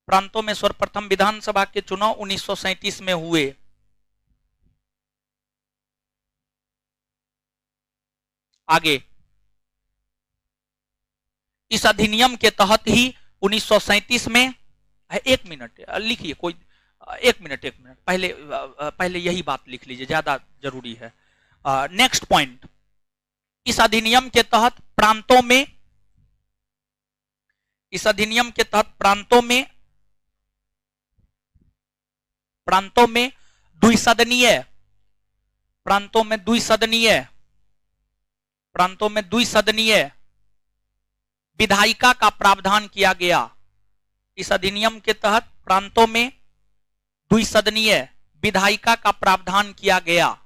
प्रांतों में सर्वप्रथम विधानसभा के चुनाव 1937 में हुए। आगे इस अधिनियम के तहत ही 1937 में, 1 मिनट लिखिए, कोई 1 मिनट पहले यही बात लिख लीजिए, ज्यादा जरूरी है। नेक्स्ट पॉइंट, इस अधिनियम के तहत प्रांतों में, इस अधिनियम के तहत प्रांतों में द्विसदनीय, प्रांतों में द्विसदनीय विधायिका का प्रावधान किया गया। इस अधिनियम के तहत प्रांतों में द्विसदनीय विधायिका का प्रावधान किया गया।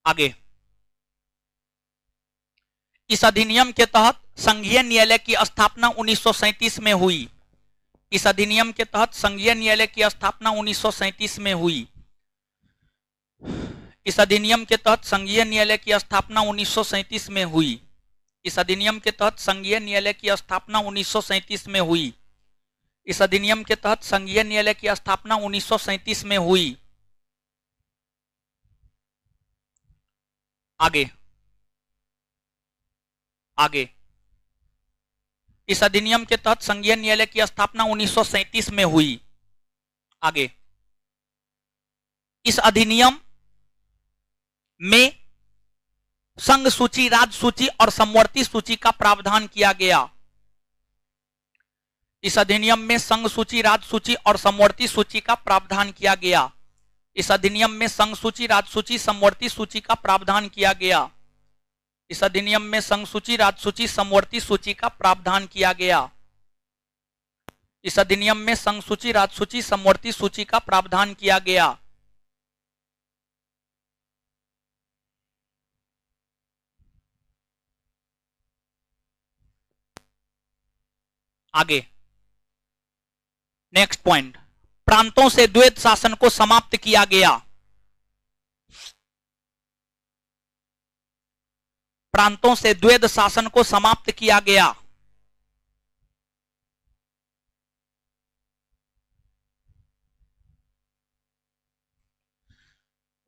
आगे इस अधिनियम के तहत संघीय न्यायालय की स्थापना 1937 में हुई। इस अधिनियम के तहत संघीय न्यायालय की स्थापना 1937 में हुई। इस अधिनियम के तहत संघीय न्यायालय की स्थापना 1937 में हुई। इस अधिनियम के तहत संघीय न्यायालय की स्थापना 1937 में हुई। इस अधिनियम के तहत संघीय न्यायालय की स्थापना 1937 में हुई। आगे इस अधिनियम के तहत संघीय न्यायालय की स्थापना 1937 में हुई। आगे इस अधिनियम में संघ सूची, राज्य सूची और समवर्ती सूची का प्रावधान किया गया। इस अधिनियम में संघ सूची, राज्य सूची और समवर्ती सूची का प्रावधान किया गया। इस अधिनियम में संघ सूची, राज्य सूची, समवर्ती सूची का प्रावधान किया गया। इस अधिनियम में संघ सूची, राज्य सूची, समवर्ती सूची का प्रावधान किया गया। इस अधिनियम में संघ सूची, राज्य सूची, समवर्ती सूची का प्रावधान किया गया। आगे नेक्स्ट पॉइंट, प्रांतों से द्वैध शासन को समाप्त किया गया। प्रांतों से द्वैध शासन को समाप्त किया गया।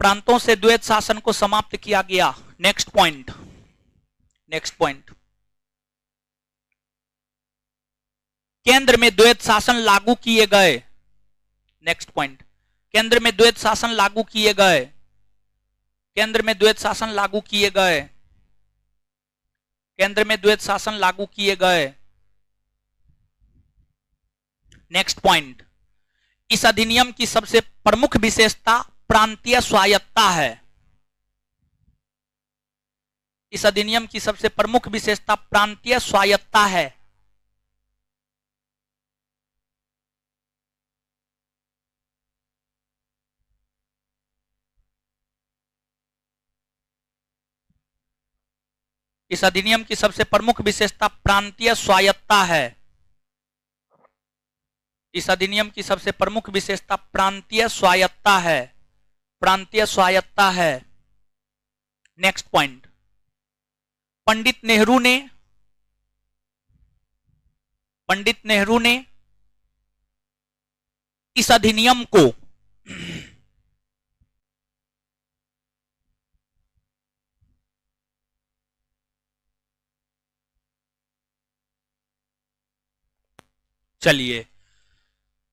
प्रांतों से द्वैध शासन को समाप्त किया गया। नेक्स्ट पॉइंट, नेक्स्ट पॉइंट, केंद्र में द्वैध शासन लागू किए गए। नेक्स्ट पॉइंट, केंद्र में द्वैध शासन लागू किए गए। केंद्र में द्वैध शासन लागू किए गए। केंद्र में द्वैध शासन लागू किए गए। नेक्स्ट पॉइंट, इस अधिनियम की सबसे प्रमुख विशेषता प्रांतीय स्वायत्तता है। इस अधिनियम की सबसे प्रमुख विशेषता प्रांतीय स्वायत्तता है। इस अधिनियम की सबसे प्रमुख विशेषता प्रांतीय स्वायत्तता है। इस अधिनियम की सबसे प्रमुख विशेषता प्रांतीय स्वायत्तता है। प्रांतीय स्वायत्तता है। नेक्स्ट पॉइंट, पंडित नेहरू ने इस अधिनियम को चलिए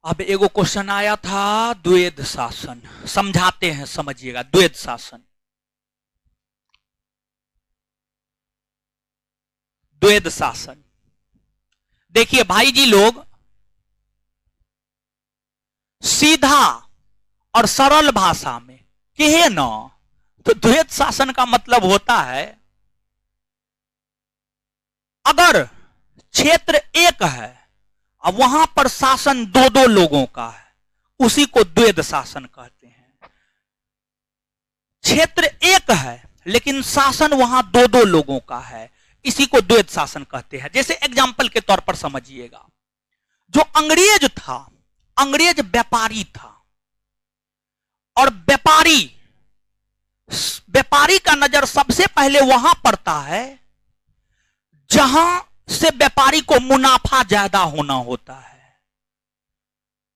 अब एगो क्वेश्चन आया था, द्वैध शासन समझाते हैं, समझिएगा। द्वैध शासन, द्वैध शासन, देखिए भाई जी लोग, सीधा और सरल भाषा में कहे ना तो द्वैध शासन का मतलब होता है, अगर क्षेत्र एक है अब वहां पर शासन दो दो लोगों का है, उसी को द्वैध शासन कहते हैं। क्षेत्र एक है लेकिन शासन वहां दो दो लोगों का है, इसी को द्वैध शासन कहते हैं। जैसे एग्जाम्पल के तौर पर समझिएगा, जो अंग्रेज था, अंग्रेज व्यापारी था, और व्यापारी का नजर सबसे पहले वहां पड़ता है जहां से व्यापारी को मुनाफा ज्यादा होना होता है।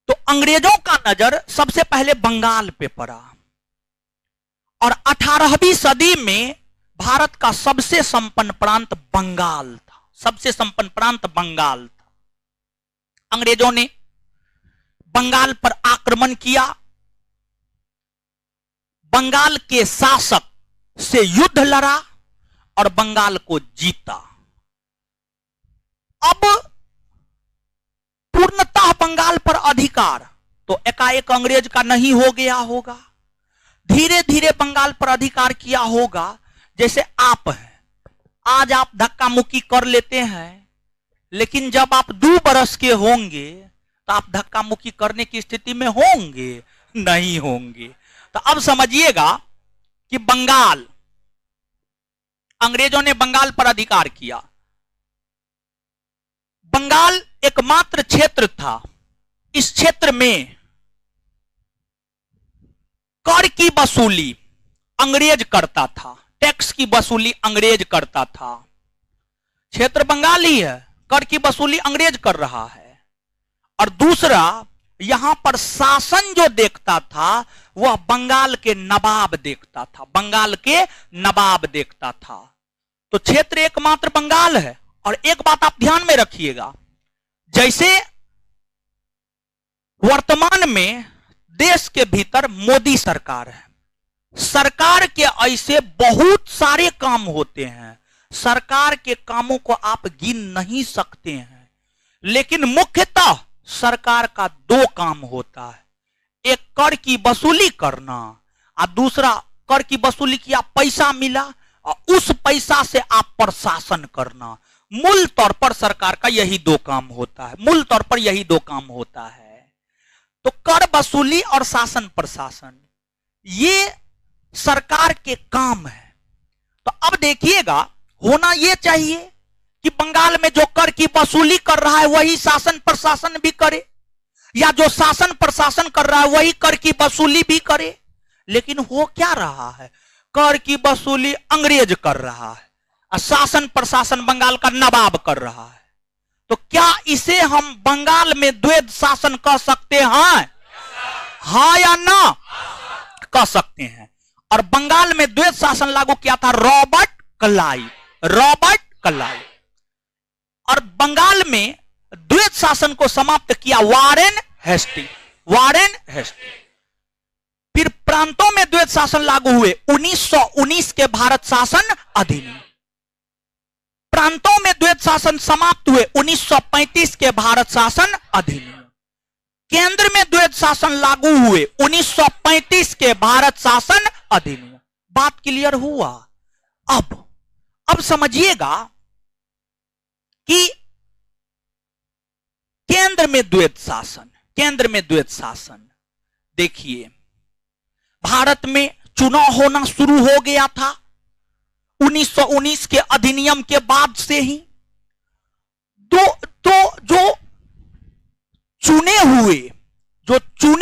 तो अंग्रेजों का नजर सबसे पहले बंगाल पे पड़ा, और 18वीं सदी में भारत का सबसे संपन्न प्रांत बंगाल था। सबसे संपन्न प्रांत बंगाल था। अंग्रेजों ने बंगाल पर आक्रमण किया, बंगाल के शासक से युद्ध लड़ा और बंगाल को जीता। अब पूर्णतः बंगाल पर अधिकार तो एकाएक अंग्रेज का नहीं हो गया होगा, धीरे धीरे बंगाल पर अधिकार किया होगा। जैसे आप हैं, आज आप धक्का मुक्की कर लेते हैं, लेकिन जब आप 2 बरस के होंगे तो आप धक्का मुक्की करने की स्थिति में होंगे? नहीं होंगे। तो अब समझिएगा कि बंगाल, अंग्रेजों ने बंगाल पर अधिकार किया। बंगाल एकमात्र क्षेत्र था, इस क्षेत्र में कर की वसूली अंग्रेज करता था, टैक्स की वसूली अंग्रेज करता था। क्षेत्र बंगाल ही है, कर की वसूली अंग्रेज कर रहा है। और दूसरा, यहां पर शासन जो देखता था वह बंगाल के नवाब देखता था, बंगाल के नवाब देखता था। तो क्षेत्र एकमात्र बंगाल है। और एक बात आप ध्यान में रखिएगा, जैसे वर्तमान में देश के भीतर मोदी सरकार है, सरकार के ऐसे बहुत सारे काम होते हैं, सरकार के कामों को आप गिन नहीं सकते हैं, लेकिन मुख्यतः सरकार का 2 काम होता है। एक कर की वसूली करना, और दूसरा कर की वसूली किया, पैसा मिला और उस पैसा से आप प्रशासन करना। मूल तौर पर सरकार का यही 2 काम होता है, मूल तौर पर यही 2 काम होता है। तो कर वसूली और शासन प्रशासन, ये सरकार के काम है। तो अब देखिएगा, होना यह चाहिए कि बंगाल में जो कर की वसूली कर रहा है वही शासन प्रशासन भी करे। या जो शासन प्रशासन कर रहा है वही कर की वसूली भी करे। लेकिन हो क्या रहा है, कर की वसूली अंग्रेज कर रहा है और शासन प्रशासन बंगाल का नवाब कर रहा है। तो क्या इसे हम बंगाल में द्वैध शासन कह सकते हैं? हाँ या ना? कह सकते हैं। और बंगाल में द्वैध शासन लागू किया था रॉबर्ट क्लाइव। Robert Clive. और बंगाल में द्वैध शासन को समाप्त किया वारेन हेस्टिंग। Warren Hasting. फिर प्रांतों में द्वैध शासन लागू हुए 1919 के भारत शासन अधिनियम। प्रांतों में द्वैध शासन समाप्त हुए 1935 के भारत शासन अधिनियम। केंद्र में द्वैध शासन लागू हुए 1935 के भारत शासन अधिनियम। बात क्लियर हुआ? अब समझिएगा कि केंद्र में द्वैध शासन, केंद्र में द्वैध शासन। देखिए भारत में चुनाव होना शुरू हो गया था 1919 के अधिनियम के बाद से ही। तो जो चुने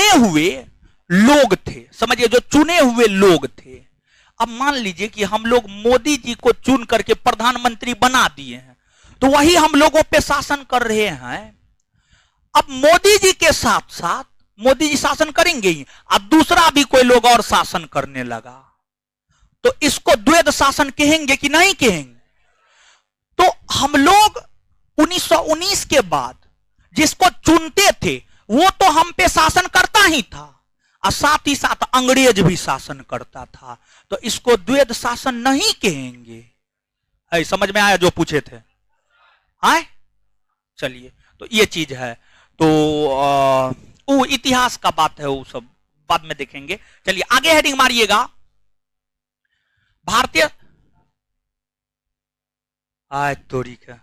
हुए लोग थे, समझिए जो चुने हुए लोग थे। अब मान लीजिए कि हम लोग मोदी जी को चुन करके प्रधानमंत्री बना दिए हैं, तो वही हम लोगों पे शासन कर रहे हैं। अब मोदी जी के साथ साथ मोदी जी शासन करेंगे ही, अब दूसरा भी कोई लोग और शासन करने लगा, तो इसको द्वैध शासन कहेंगे कि नहीं कहेंगे? तो हम लोग 1919 के बाद जिसको चुनते थे वो तो हम पे शासन करता ही था और साथ ही साथ अंग्रेज भी शासन करता था, तो इसको द्वैध शासन नहीं कहेंगे। है समझ में आया जो पूछे थे? आए चलिए, तो ये चीज है। तो वो इतिहास का बात है, वो सब बाद में देखेंगे। चलिए आगे हेडिंग मारिएगा। भारतीय तोरी का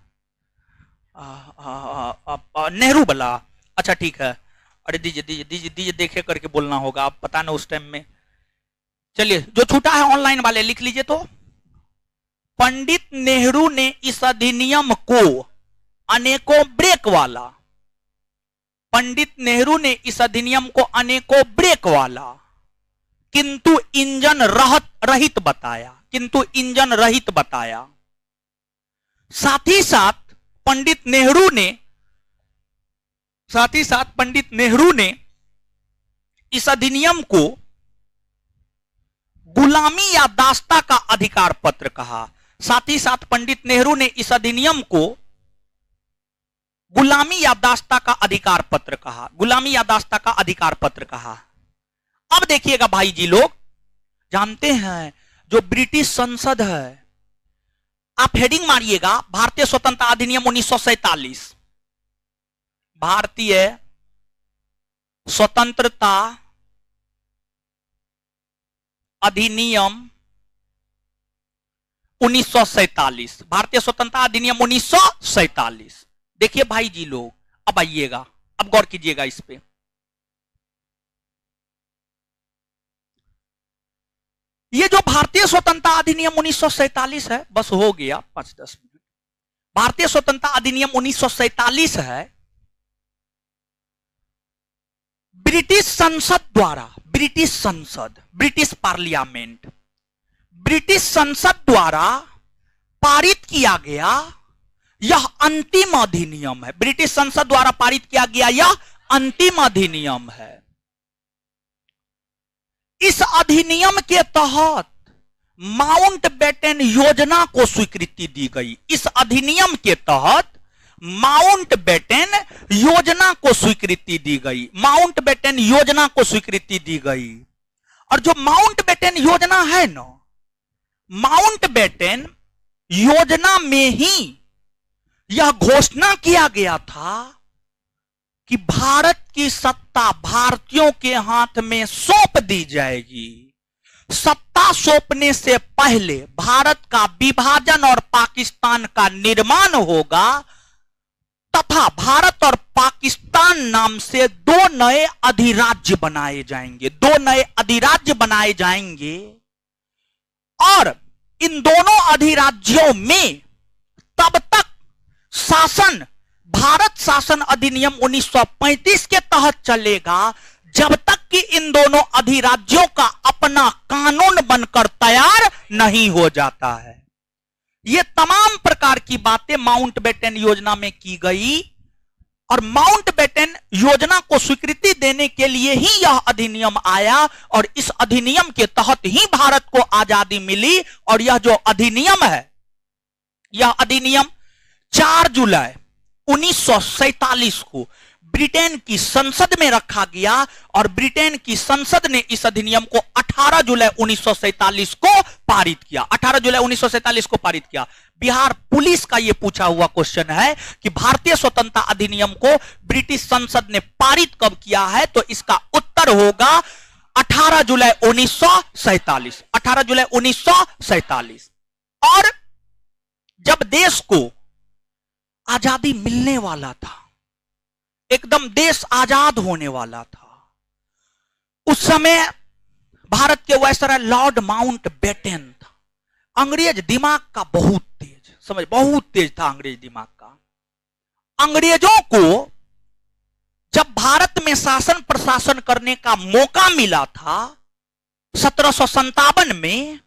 नेहरू बला। अच्छा ठीक है, अरे दीजिए दीजिए दीजिए दीजिए, देखे करके बोलना होगा, आप पता ना उस टाइम में। चलिए जो छूटा है ऑनलाइन वाले लिख लीजिए। तो पंडित नेहरू ने इस अधिनियम को अनेकों ब्रेक वाला, पंडित नेहरू ने इस अधिनियम को अनेकों ब्रेक वाला किंतु इंजन रहित बताया, किंतु इंजन रहित बताया। साथ ही साथ पंडित नेहरू ने इस अधिनियम को गुलामी या दास्ता का अधिकार पत्र कहा। साथ ही साथ पंडित नेहरू ने इस अधिनियम को गुलामी या दास्ता का अधिकार पत्र कहा। गुलामी या दास्ता का अधिकार पत्र कहा। अब देखिएगा भाई जी, लोग जानते हैं जो ब्रिटिश संसद है, आप हेडिंग मारिएगा भारतीय स्वतंत्रता अधिनियम 1947। भारतीय स्वतंत्रता अधिनियम 1947। भारतीय स्वतंत्रता अधिनियम 1947। देखिए भाई जी लोग, अब आइएगा, अब गौर कीजिएगा इस पे। ये जो भारतीय स्वतंत्रता अधिनियम 1947 है, बस हो गया 5-10 मिनट। भारतीय स्वतंत्रता अधिनियम 1947 है, ब्रिटिश संसद द्वारा, ब्रिटिश संसद, ब्रिटिश पार्लियामेंट, ब्रिटिश संसद द्वारा पारित किया गया यह अंतिम अधिनियम है। ब्रिटिश संसद द्वारा पारित किया गया यह अंतिम अधिनियम है। इस अधिनियम के तहत माउंटबेटन योजना को स्वीकृति दी गई। इस अधिनियम के तहत माउंटबेटन योजना को स्वीकृति दी गई। माउंटबेटन योजना को स्वीकृति दी गई। और जो माउंटबेटन योजना है ना, माउंटबेटन योजना में ही यह घोषणा किया गया था कि भारत की सत्ता भारतीयों के हाथ में सौंप दी जाएगी। सत्ता सौंपने से पहले भारत का विभाजन और पाकिस्तान का निर्माण होगा तथा भारत और पाकिस्तान नाम से 2 नए अधिराज्य बनाए जाएंगे। 2 नए अधिराज्य बनाए जाएंगे और इन दोनों अधिराज्यों में तब तक शासन भारत शासन अधिनियम 1935 के तहत चलेगा जब तक कि इन दोनों अधिराज्यों का अपना कानून बनकर तैयार नहीं हो जाता है। ये तमाम प्रकार की बातें माउंटबेटन योजना में की गई और माउंटबेटन योजना को स्वीकृति देने के लिए ही यह अधिनियम आया और इस अधिनियम के तहत ही भारत को आजादी मिली। और यह जो अधिनियम है, यह अधिनियम 4 जुलाई 1947 को ब्रिटेन की संसद में रखा गया और ब्रिटेन की संसद ने इस अधिनियम को 18 जुलाई 1947 को पारित किया। 18 जुलाई 1947 को पारित किया। बिहार पुलिस का यह पूछा हुआ क्वेश्चन है कि भारतीय स्वतंत्रता अधिनियम को ब्रिटिश संसद ने पारित कब किया है, तो इसका उत्तर होगा 18 जुलाई 1947। 18 जुलाई 1947। और जब देश को आजादी मिलने वाला था, एकदम देश आजाद होने वाला था, उस समय भारत के वायसराय लॉर्ड माउंटबेटन था। अंग्रेज दिमाग का बहुत तेज, समझ, बहुत तेज था अंग्रेज दिमाग का। अंग्रेजों को जब भारत में शासन प्रशासन करने का मौका मिला था 1757 में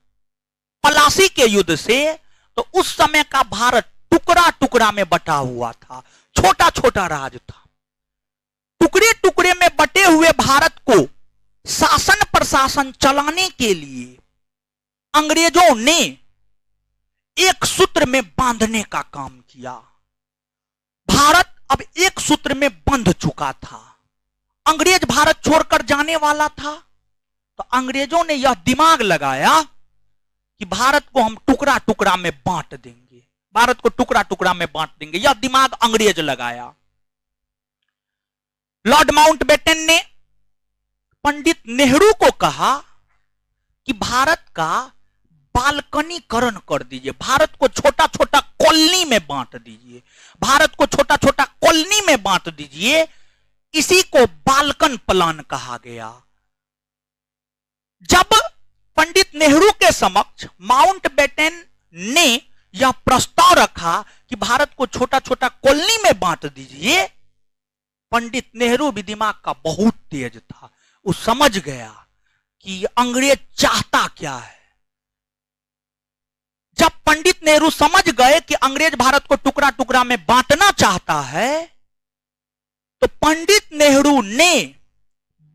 पलासी के युद्ध से, तो उस समय का भारत टुकड़ा टुकड़ा में बटा हुआ था, छोटा छोटा राज था। टुकड़े टुकड़े में बटे हुए भारत को शासन प्रशासन चलाने के लिए अंग्रेजों ने एक सूत्र में बांधने का काम किया। भारत अब एक सूत्र में बंध चुका था। अंग्रेज भारत छोड़कर जाने वाला था, तो अंग्रेजों ने यह दिमाग लगाया कि भारत को हम टुकड़ा टुकड़ा में बांट देंगे, भारत को टुकड़ा टुकड़ा में बांट देंगे। यह दिमाग अंग्रेज लगाया। लॉर्ड माउंटबेटन ने पंडित नेहरू को कहा कि भारत का बालकनीकरण कर दीजिए, भारत को छोटा छोटा कॉलोनी में बांट दीजिए, भारत को छोटा छोटा कॉलोनी में बांट दीजिए। इसी को बाल्कन प्लान कहा गया। जब पंडित नेहरू के समक्ष माउंटबेटन ने यह प्रस्ताव रखा कि भारत को छोटा छोटा कॉलोनी में बांट दीजिए, पंडित नेहरू भी दिमाग का बहुत तेज था। वो समझ गया कि अंग्रेज चाहता क्या है। जब पंडित नेहरू समझ गए कि अंग्रेज भारत को टुकड़ा टुकड़ा में बांटना चाहता है, तो पंडित नेहरू ने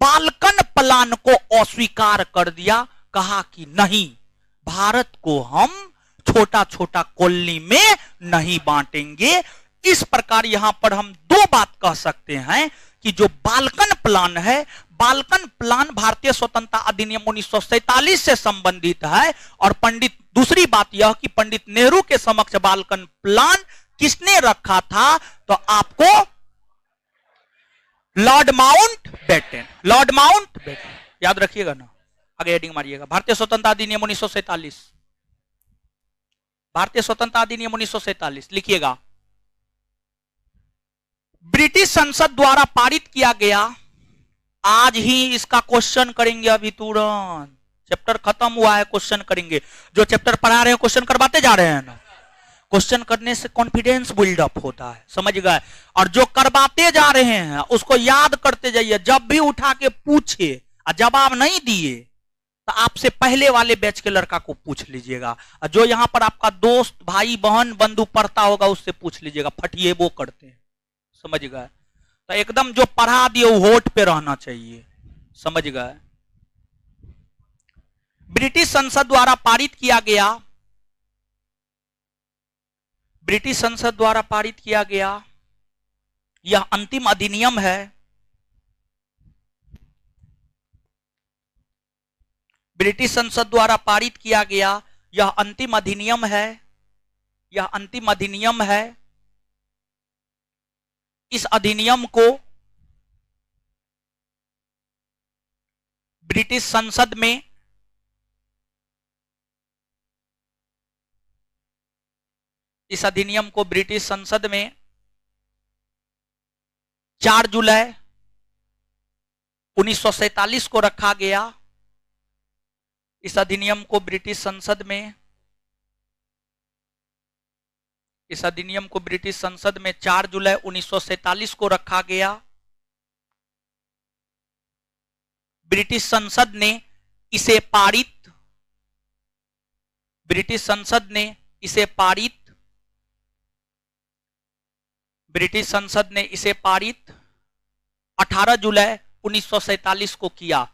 बाल्कन प्लान को अस्वीकार कर दिया। कहा कि नहीं, भारत को हम छोटा छोटा कॉलोनी में नहीं बांटेंगे। इस प्रकार यहां पर हम दो बात कह सकते हैं कि जो बाल्कन प्लान है, बाल्कन प्लान भारतीय स्वतंत्रता अधिनियम 1947 से संबंधित है। और दूसरी बात यह कि पंडित नेहरू के समक्ष बाल्कन प्लान किसने रखा था, तो आपको लॉर्ड माउंटबेटन, लॉर्ड माउंटबेटन याद रखिएगा ना, आगे हेडिंग मारिएगा। भारतीय स्वतंत्रता अधिनियम 1947, भारतीय स्वतंत्रता अधिनियम 1947 लिखिएगा। ब्रिटिश संसद द्वारा पारित किया गया। आज ही इसका क्वेश्चन करेंगे, अभी तुरंत चैप्टर खत्म हुआ है, क्वेश्चन करेंगे। जो चैप्टर पढ़ा रहे हैं क्वेश्चन करवाते जा रहे हैं ना, क्वेश्चन करने से कॉन्फिडेंस बिल्डअप होता है, समझ गए। और जो करवाते जा रहे हैं उसको याद करते जाइए। जब भी उठा के पूछे और जवाब नहीं दिए तो आपसे पहले वाले बैच के लड़का को पूछ लीजिएगा। जो यहां पर आपका दोस्त भाई बहन बंधु पढ़ता होगा उससे पूछ लीजिएगा, फटिए वो करते हैं, समझ गए। तो एकदम जो पढ़ा दिए वो होठ पे रहना चाहिए, समझ गए। ब्रिटिश संसद द्वारा पारित किया गया, ब्रिटिश संसद द्वारा पारित किया गया यह अंतिम अधिनियम है। ब्रिटिश संसद द्वारा पारित किया गया यह अंतिम अधिनियम है, यह अंतिम अधिनियम है। इस अधिनियम को ब्रिटिश संसद में इस अधिनियम को ब्रिटिश संसद में 4 जुलाई 1947 को रखा गया। इस अधिनियम को ब्रिटिश संसद में इस अधिनियम को ब्रिटिश संसद में 4 जुलाई 1947 को रखा गया। ब्रिटिश संसद ने इसे पारित, ब्रिटिश संसद ने इसे पारित, ब्रिटिश संसद ने इसे पारित 18 जुलाई 1947 को किया।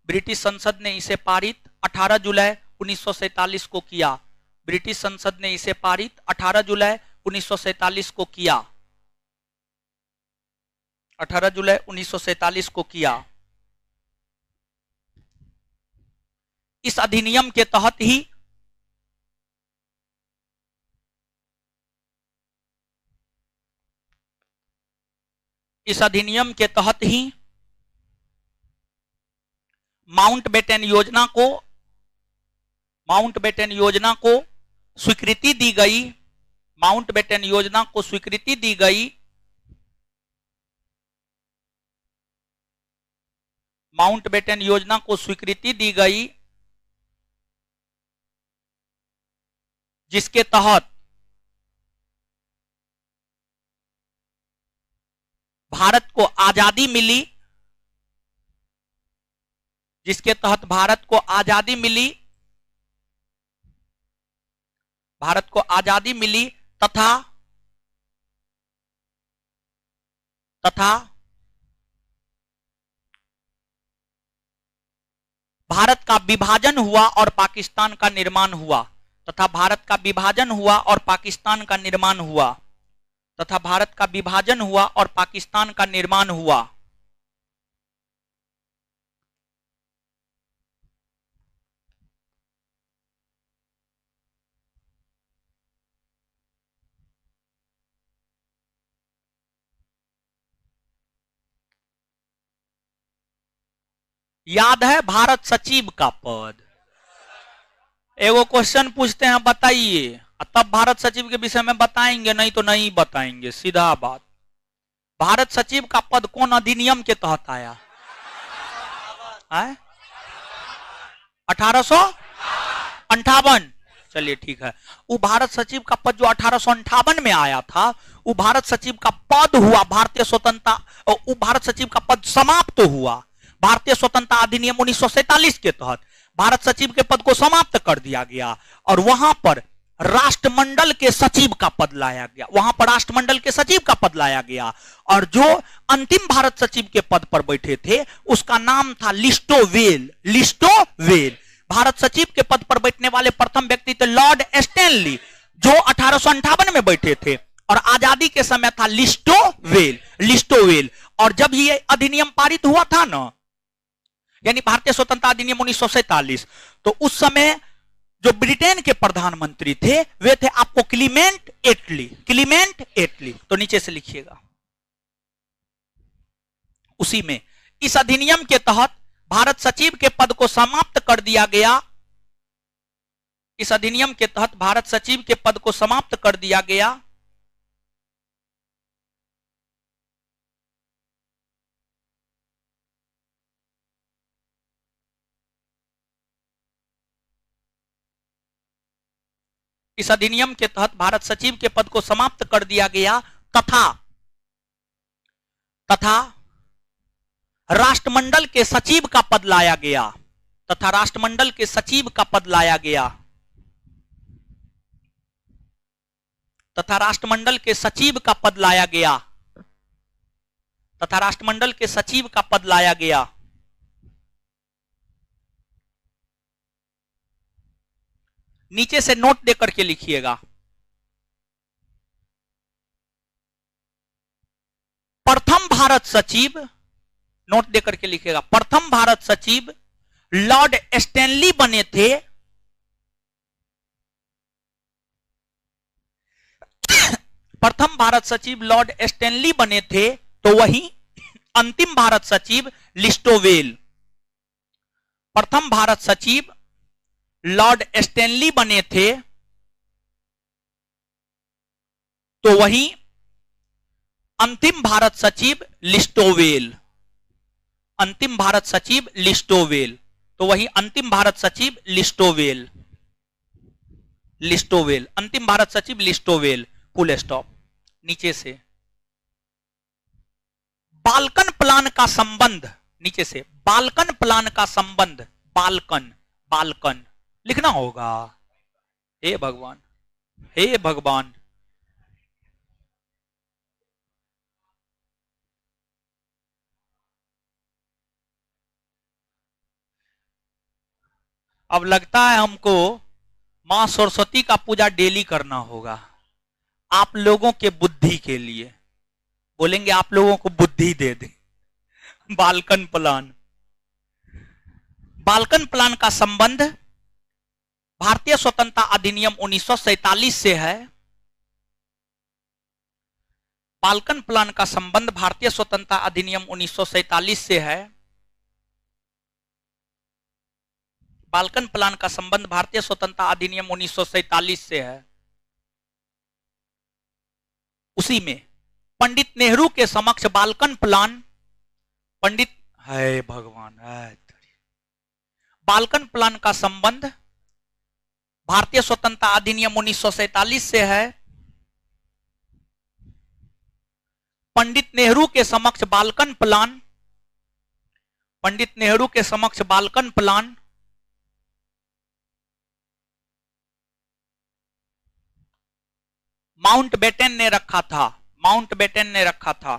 ब्रिटिश संसद ने इसे पारित 18 जुलाई 1947 को किया। ब्रिटिश संसद ने इसे पारित 18 जुलाई 1947 को किया। 18 जुलाई 1947 को किया। इस अधिनियम के तहत ही इस अधिनियम के तहत ही माउंटबेटन योजना को स्वीकृति दी गई। माउंटबेटन योजना को स्वीकृति दी गई। माउंटबेटन योजना को स्वीकृति दी गई, जिसके तहत भारत को आजादी मिली, जिसके तहत भारत को आजादी मिली, भारत को आजादी मिली तथा भारत का विभाजन हुआ और पाकिस्तान का निर्माण हुआ, तथा भारत का विभाजन हुआ और पाकिस्तान का निर्माण हुआ, तथा भारत का विभाजन हुआ और पाकिस्तान का निर्माण हुआ। याद है भारत सचिव का पद? एगो क्वेश्चन पूछते हैं, बताइए, तब भारत सचिव के विषय में बताएंगे, नहीं तो नहीं बताएंगे, सीधा बात। भारत सचिव का पद कौन अधिनियम के तहत आया? 1858। चलिए ठीक है। वो भारत सचिव का पद जो 1858 में आया था, वो भारत सचिव का पद हुआ भारतीय स्वतंत्रता, वो भारत सचिव का पद समाप्त हुआ भारतीय स्वतंत्रता अधिनियम 1947 के तहत। भारत सचिव के पद को समाप्त कर दिया गया और वहां पर राष्ट्रमंडल के सचिव का पद लाया गया। वहां पर राष्ट्रमंडल के सचिव का पद लाया गया और जो अंतिम भारत सचिव के पद पर बैठे थे उसका नाम था लिस्टोवेल। लिस्टोवेल भारत सचिव के पद पर बैठने वाले प्रथम व्यक्ति थे लॉर्ड स्टैनली, जो 1858 में बैठे थे, और आजादी के समय था लिस्टोवेल। लिस्टोवेल। और जब ये अधिनियम पारित हुआ था ना, यानी भारतीय स्वतंत्रता अधिनियम 1947, तो उस समय जो ब्रिटेन के प्रधानमंत्री थे वे थे आपको क्लीमेंट एटली। क्लीमेंट एटली, तो नीचे से लिखिएगा। उसी में इस अधिनियम के तहत भारत सचिव के पद को समाप्त कर दिया गया। इस अधिनियम के तहत भारत सचिव के पद को समाप्त कर दिया गया। इस अधिनियम के तहत भारत सचिव के पद को समाप्त कर दिया गया तथा राष्ट्रमंडल के सचिव का पद लाया गया। तथा राष्ट्रमंडल के सचिव का पद लाया गया। तथा राष्ट्रमंडल के सचिव का पद लाया गया। तथा राष्ट्रमंडल के सचिव का पद लाया गया। नीचे से नोट देकर के लिखिएगा। प्रथम भारत सचिव, नोट देकर के लिखिएगा, प्रथम भारत सचिव लॉर्ड स्टैनली बने थे। प्रथम भारत सचिव लॉर्ड स्टैनली बने थे, तो वही अंतिम भारत सचिव लिस्टोवेल। प्रथम भारत सचिव लॉर्ड स्टैनली बने थे, तो वही अंतिम भारत सचिव लिस्टोवेल। अंतिम भारत सचिव लिस्टोवेल, तो वही अंतिम भारत सचिव लिस्टोवेल। लिस्टोवेल, अंतिम भारत सचिव लिस्टोवेल। Full stop. नीचे से बाल्कन प्लान का संबंध, नीचे से बाल्कन प्लान का संबंध, बाल्कन बाल्कन लिखना होगा। हे भगवान, हे भगवान। अब लगता है हमको मां सरस्वती का पूजा डेली करना होगा आप लोगों के बुद्धि के लिए। बोलेंगे आप लोगों को बुद्धि दे दे। बाल्कन प्लान, बाल्कन प्लान का संबंध भारतीय स्वतंत्रता अधिनियम 1947 से है। बाल्कन प्लान का संबंध भारतीय स्वतंत्रता अधिनियम 1947 से है। बाल्कन प्लान का संबंध भारतीय स्वतंत्रता अधिनियम 1947 से है। उसी में पंडित नेहरू के समक्ष बाल्कन प्लान, पंडित है भगवान है, बाल्कन प्लान का संबंध भारतीय स्वतंत्रता अधिनियम 1947 से है। पंडित नेहरू के समक्ष बाल्कन प्लान, पंडित नेहरू के समक्ष बाल्कन प्लान माउंटबेटन ने रखा था, माउंटबेटन ने रखा था।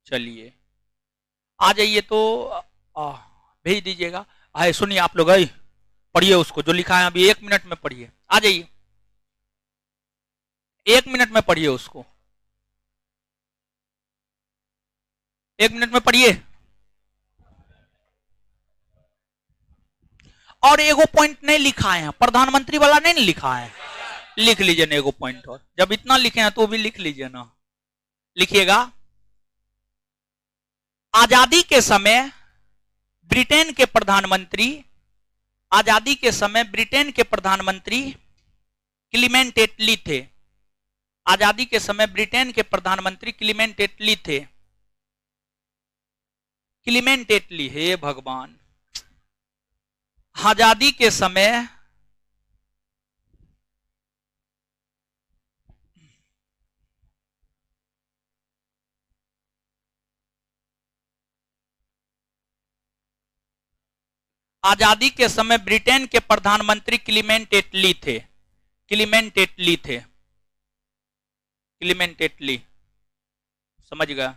चलिए आ जाइए तो भेज दीजिएगा। आए सुनिए आप लोग, आई पढ़िए उसको जो लिखा है अभी 1 मिनट में पढ़िए। आ जाइए 1 मिनट में पढ़िए उसको, 1 मिनट में पढ़िए। और एगो पॉइंट नहीं लिखा है, प्रधानमंत्री वाला नहीं लिखा है, लिख लीजिए ना एगो पॉइंट। और जब इतना लिखे हैं तो भी लिख लीजिए ना। लिखिएगा, आजादी के समय ब्रिटेन के प्रधानमंत्री, आजादी के समय ब्रिटेन के प्रधानमंत्री क्लीमेंट एटली थे। आजादी के समय ब्रिटेन के प्रधानमंत्री क्लीमेंट एटली थे। क्लीमेंट एटली, हे भगवान। आजादी के समय आजादी के समय ब्रिटेन के प्रधानमंत्री क्लीमेंट एटली थे। क्लीमेंट एटली थे, क्लीमेंट एटली, समझ गया?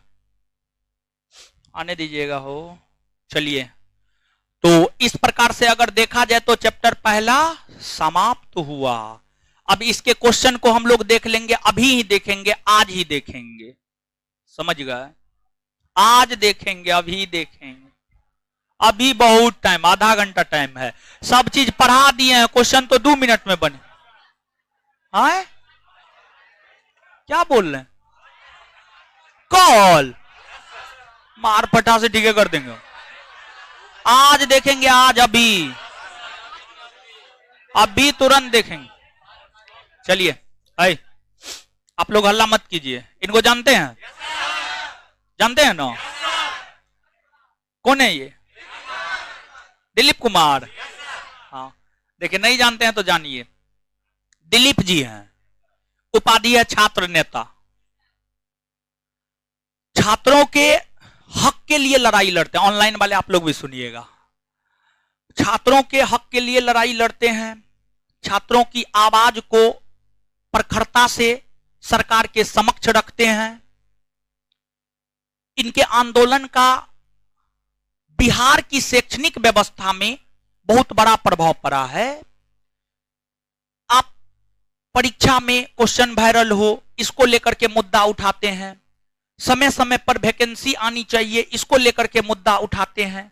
आने दीजिएगा हो। चलिए, तो इस प्रकार से अगर देखा जाए तो चैप्टर पहला समाप्त हुआ। अब इसके क्वेश्चन को हम लोग देख लेंगे, अभी ही देखेंगे, आज ही देखेंगे, समझ गए? आज देखेंगे, अभी देखेंगे। अभी बहुत टाइम, आधा घंटा टाइम है। सब चीज पढ़ा दिए हैं, क्वेश्चन तो 2 मिनट में बने। हाँ, क्या बोल रहे हैं? कॉल मार पटा से ठीक कर देंगे। आज देखेंगे, आज अभी अभी तुरंत देखेंगे। चलिए, आए आप लोग हल्ला मत कीजिए। इनको जानते हैं? जानते हैं ना? कौन है ये? दिलीप कुमार। हाँ, देखिए नहीं जानते हैं तो जानिए। दिलीप जी हैं, उपाधि है छात्र नेता। छात्रों के हक के लिए लड़ाई लड़ते हैं। ऑनलाइन वाले आप लोग भी सुनिएगा। छात्रों के हक के लिए लड़ाई लड़ते हैं। छात्रों की आवाज को प्रखरता से सरकार के समक्ष रखते हैं। इनके आंदोलन का बिहार की शैक्षणिक व्यवस्था में बहुत बड़ा प्रभाव पड़ा है। आप परीक्षा में क्वेश्चन वायरल हो, इसको लेकर के मुद्दा उठाते हैं। समय समय पर वैकेंसी आनी चाहिए, इसको लेकर के मुद्दा उठाते हैं।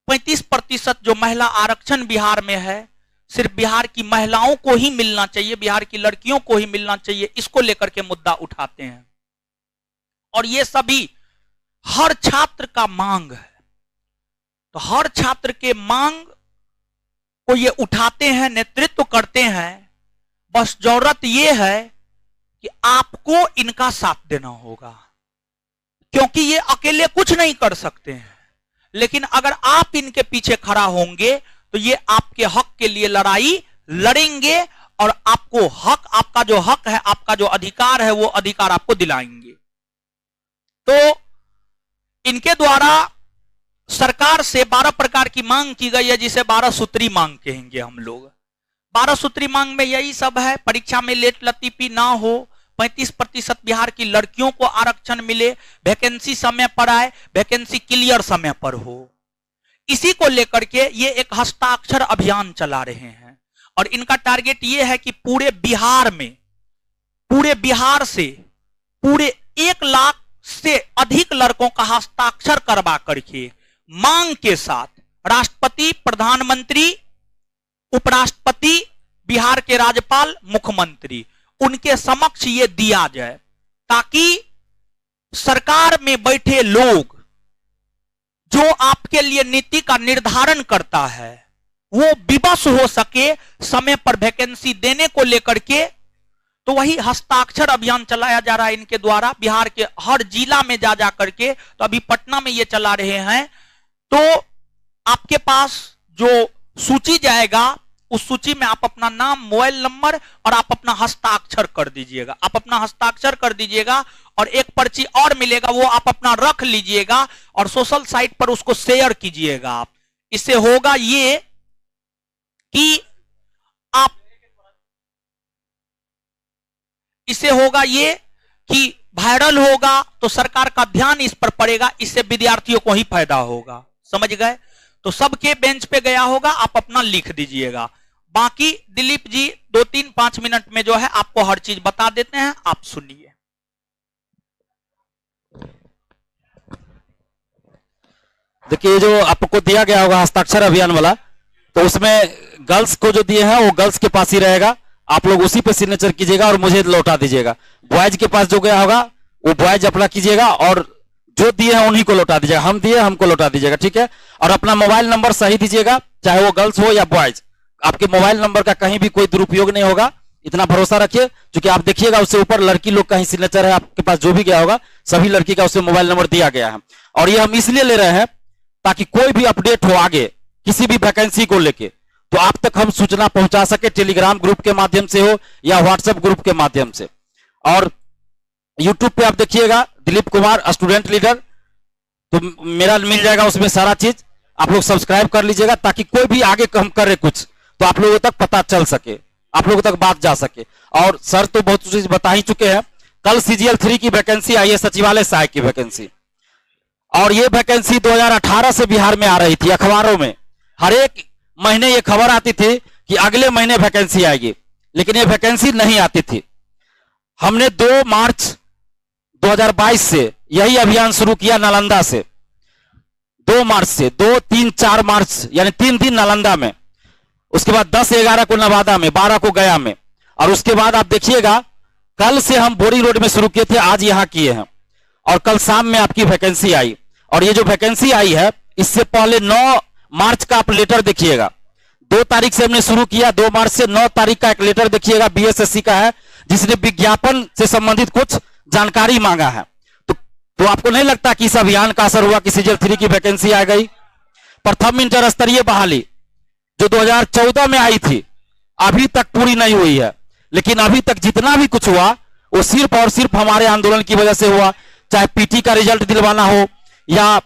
35% जो महिला आरक्षण बिहार में है, सिर्फ बिहार की महिलाओं को ही मिलना चाहिए, बिहार की लड़कियों को ही मिलना चाहिए, इसको लेकर के मुद्दा उठाते हैं। और ये सभी हर छात्र का मांग है। तो हर छात्र के मांग को ये उठाते हैं, नेतृत्व करते हैं। बस जरूरत ये है कि आपको इनका साथ देना होगा, क्योंकि ये अकेले कुछ नहीं कर सकते हैं। लेकिन अगर आप इनके पीछे खड़ा होंगे तो ये आपके हक के लिए लड़ाई लड़ेंगे और आपको हक, आपका जो हक है, आपका जो अधिकार है, वो अधिकार आपको दिलाएंगे। तो इनके द्वारा सरकार से 12 प्रकार की मांग की गई है, जिसे 12 सूत्री मांग कहेंगे हम लोग। 12 सूत्री मांग में यही सब है, परीक्षा में लेट लतीफी ना हो, 35% बिहार की लड़कियों को आरक्षण मिले, वैकेंसी समय पर आए, वैकेंसी क्लियर समय पर हो। इसी को लेकर के ये एक हस्ताक्षर अभियान चला रहे हैं और इनका टारगेट ये है कि पूरे बिहार में, पूरे बिहार से पूरे 1 लाख से अधिक लड़कों का हस्ताक्षर करवा करके मांग के साथ राष्ट्रपति, प्रधानमंत्री, उपराष्ट्रपति, बिहार के राज्यपाल, मुख्यमंत्री, उनके समक्ष ये दिया जाए, ताकि सरकार में बैठे लोग, जो आपके लिए नीति का निर्धारण करता है, वो विवश हो सके समय पर वैकेंसी देने को लेकर के। तो वही हस्ताक्षर अभियान चलाया जा रहा है इनके द्वारा बिहार के हर जिला में जा करके। तो अभी पटना में ये चला रहे हैं। तो आपके पास जो सूची जाएगा, उस सूची में आप अपना नाम, मोबाइल नंबर और आप अपना हस्ताक्षर कर दीजिएगा। आप अपना हस्ताक्षर कर दीजिएगा और एक पर्ची और मिलेगा, वो आप अपना रख लीजिएगा और सोशल साइट पर उसको शेयर कीजिएगा। आप इससे होगा ये कि आप, इससे होगा ये कि वायरल होगा तो सरकार का ध्यान इस पर पड़ेगा, इससे विद्यार्थियों को ही फायदा होगा। समझ गए? तो सबके बेंच पे गया होगा, आप अपना लिख दीजिएगा। बाकी दिलीप जी 2-3-5 मिनट में जो है आपको हर चीज बता देते हैं, आप सुनिए। देखिए, जो आपको दिया गया होगा हस्ताक्षर अभियान वाला, तो उसमें गर्ल्स को जो दिए हैं वो गर्ल्स के पास ही रहेगा। आप लोग उसी पे सिग्नेचर कीजिएगा और मुझे लौटा दीजिएगा। बॉयज के पास जो गया होगा वो बॉयज अपना कीजिएगा और जो दिए हैं उन्हीं को लौटा दीजिएगा। हम दिए, हमको लौटा दीजिएगा, ठीक है? और अपना मोबाइल नंबर सही दीजिएगा, चाहे वो गर्ल्स हो या बॉयज। आपके मोबाइल नंबर का कहीं भी कोई दुरुपयोग नहीं होगा, इतना भरोसा रखिए। क्योंकि आप देखिएगा उससे ऊपर लड़की लोग का ही सिग्नेचर है। आपके पास जो भी गया होगा सभी लड़की का उससे मोबाइल नंबर दिया गया है। और ये हम इसलिए ले रहे हैं ताकि कोई भी अपडेट हो आगे किसी भी वैकेंसी को लेके, तो आप तक हम सूचना पहुंचा सके, टेलीग्राम ग्रुप के माध्यम से हो या व्हाट्सएप ग्रुप के माध्यम से। और यूट्यूब पे आप देखिएगा दिलीप कुमार स्टूडेंट लीडर, तो मेरा मिल जाएगा उसमें सारा चीज। आप लोग सब्सक्राइब कर लीजिएगा ताकि कोई भी आगे हम करे कुछ तो आप लोगों तक पता चल सके, आप लोगों तक बात जा सके। और सर तो बहुत चीज बता ही चुके हैं। कल CGL 3 की वैकेंसी आई है, सचिवालय सहायक की वैकेंसी, और ये वैकेंसी 2018 से बिहार में आ रही थी। अखबारों में हर एक महीने ये खबर आती थी कि अगले महीने वैकेंसी आएगी, लेकिन ये वैकेंसी नहीं आती थी। हमने 2 मार्च 2022 से यही अभियान शुरू किया नालंदा से। 2 मार्च से 2, 3, 4 मार्च यानी 3 दिन नालंदा में, उसके बाद 10-11 को नवादा में, 12 को गया में, और उसके बाद आप देखिएगा कल से हम बोरी रोड में शुरू किए थे, आज यहां किए हैं और कल शाम में आपकी वैकेंसी आई। और ये जो वैकेंसी आई है, इससे पहले 9 मार्च का आप लेटर देखिएगा। 2 तारीख से हमने शुरू किया, 2 मार्च से 9 तारीख का एक लेटर देखिएगा, BSSC का है, जिसने विज्ञापन से संबंधित कुछ जानकारी मांगा है। तो आपको नहीं लगता कि इस अभियान का असर हुआ कि CGL 3 की वैकेंसी आ गई? प्रथम इंटर स्तरीय बहाली जो 2014 में आई थी, अभी तक पूरी नहीं हुई है। लेकिन अभी तक जितना भी कुछ हुआ वो सिर्फ और सिर्फ हमारे आंदोलन की वजह से हुआ। चाहे PT का रिजल्ट दिलवाना हो या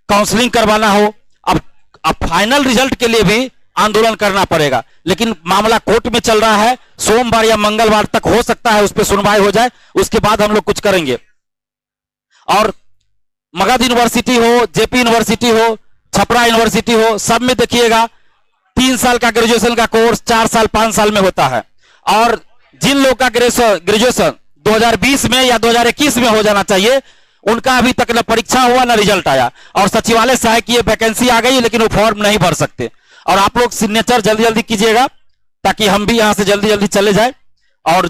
काउंसलिंग करवाना हो, अब फाइनल रिजल्ट के लिए भी आंदोलन करना पड़ेगा। लेकिन मामला कोर्ट में चल रहा है, सोमवार या मंगलवार तक हो सकता है उस पर सुनवाई हो जाए, उसके बाद हम लोग कुछ करेंगे। और मगध यूनिवर्सिटी हो, JP यूनिवर्सिटी हो, छपरा यूनिवर्सिटी हो, सब में देखिएगा 3 साल का ग्रेजुएशन का कोर्स 4 साल 5 साल में होता है। और जिन लोग का ग्रेजुएशन 2020 में या 2021 में हो जाना चाहिए, उनका अभी तक न परीक्षा हुआ न रिजल्ट आया। और सचिवालय सहायक की वैकेंसी आ गई, लेकिन वो फॉर्म नहीं भर सकते। और आप लोग सिग्नेचर जल्दी जल्दी कीजिएगा ताकि हम भी यहां से जल्दी जल्दी चले जाए। और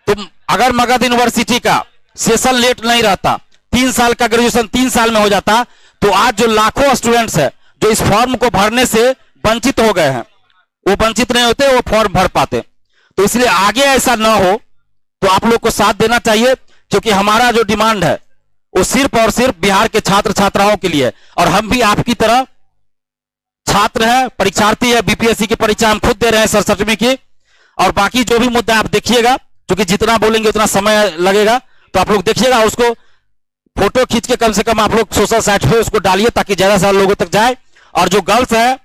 तुम अगर मगध यूनिवर्सिटी का सेशन लेट नहीं रहता, 3 साल का ग्रेजुएशन 3 साल में हो जाता, तो आज जो लाखों स्टूडेंट्स हैं जो इस फॉर्म को भरने से वंचित हो गए हैं, वो वंचित नहीं होते, वो फॉर्म भर पाते। तो इसलिए आगे ऐसा ना हो, तो आप लोग को साथ देना चाहिए, क्योंकि हमारा जो डिमांड है वो सिर्फ और सिर्फ बिहार के छात्र छात्राओं के लिए है। और हम भी आपकी तरह छात्र हैं, परीक्षार्थी है, बीपीएससी की परीक्षा हम खुद दे रहे हैं 67वीं की। और बाकी जो भी मुद्दा आप देखिएगा, क्योंकि जितना बोलेंगे उतना समय लगेगा, तो आप लोग देखिएगा, उसको फोटो खींच के कम से कम आप लोग सोशल साइट पे उसको डालिए ताकि ज्यादा से ज्यादा लोगों तक जाए। और जो गर्ल्स है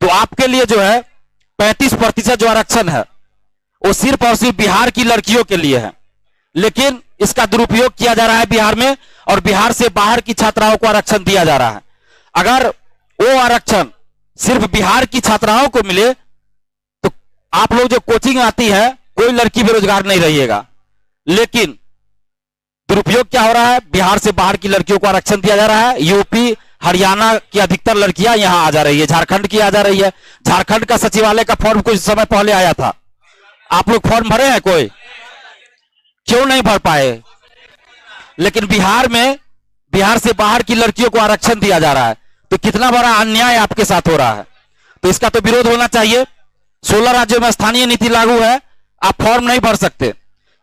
तो आपके लिए जो है 35% जो आरक्षण है वो सिर्फ और सिर्फ बिहार की लड़कियों के लिए है, लेकिन इसका दुरुपयोग किया जा रहा है बिहार में, और बिहार से बाहर की छात्राओं को आरक्षण दिया जा रहा है। अगर वो आरक्षण सिर्फ बिहार की छात्राओं को मिले तो आप लोग जो कोचिंग आती है कोई लड़की बेरोजगार नहीं रहिएगा, लेकिन दुरुपयोग क्या हो रहा है, बिहार से बाहर की लड़कियों को आरक्षण दिया जा रहा है। यूपी हरियाणा की अधिकतर लड़कियां यहां आ जा रही है, झारखंड की आ जा रही है। झारखंड का सचिवालय का फॉर्म कुछ समय पहले आया था, आप लोग फॉर्म भरे हैं? कोई क्यों नहीं भर पाए? लेकिन बिहार में, बिहार से बाहर की लड़कियों को आरक्षण दिया जा रहा है, तो कितना बड़ा अन्याय आपके साथ हो रहा है। तो इसका तो विरोध होना चाहिए। 16 राज्यों में स्थानीय नीति लागू है, आप फॉर्म नहीं भर सकते।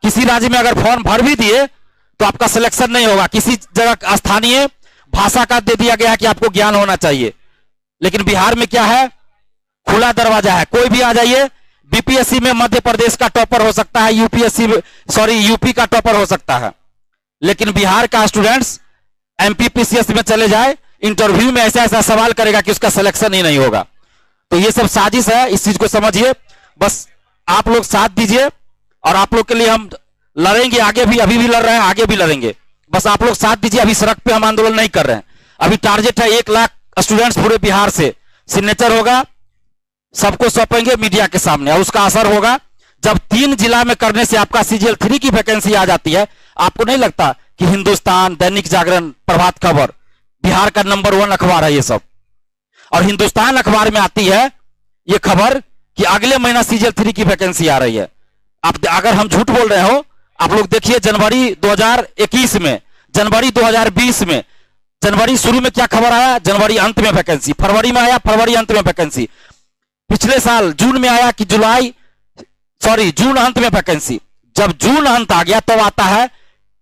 किसी राज्य में अगर फॉर्म भर भी दिए तो आपका सिलेक्शन नहीं होगा। किसी जगह स्थानीय भाषा का दे दिया गया कि आपको ज्ञान होना चाहिए, लेकिन बिहार में क्या है, खुला दरवाजा है, कोई भी आ जाइए। बीपीएससी में मध्य प्रदेश का टॉपर हो सकता है, यूपी का टॉपर हो सकता है, लेकिन बिहार का स्टूडेंट्स एमपीपीसीएस में चले जाए, इंटरव्यू में ऐसा ऐसा सवाल करेगा कि उसका सिलेक्शन ही नहीं होगा। तो ये सब साजिश है, इस चीज को समझिए। बस आप लोग साथ दीजिए, और आप लोग के लिए हम लड़ेंगे, आगे भी, अभी भी लड़ रहे हैं, आगे भी लड़ेंगे। बस आप लोग साथ दीजिए। अभी सड़क पे हम आंदोलन नहीं कर रहे हैं, अभी टारगेट है 1 लाख स्टूडेंट्स पूरे बिहार से सिग्नेचर होगा, सबको सौंपेंगे मीडिया के सामने, और उसका असर होगा। जब 3 जिला में करने से आपका सीजीएल 3 की वैकेंसी आ जाती है, आपको नहीं लगता कि हिंदुस्तान, दैनिक जागरण, प्रभात खबर बिहार का नंबर 1 अखबार है ये सब, और हिंदुस्तान अखबार में आती है ये खबर कि अगले महीना सीजीएल 3 की वैकेंसी आ रही है। आप अगर हम झूठ बोल रहे हो, आप लोग देखिए जनवरी 2021 में, जनवरी 2020 में, जनवरी शुरू में क्या खबर आया, जनवरी अंत में वैकेंसी, फरवरी में आया, फरवरी अंत में वैकेंसी, पिछले साल जून में आया कि जून अंत में वैकेंसी। जब जून अंत आ गया तो आता है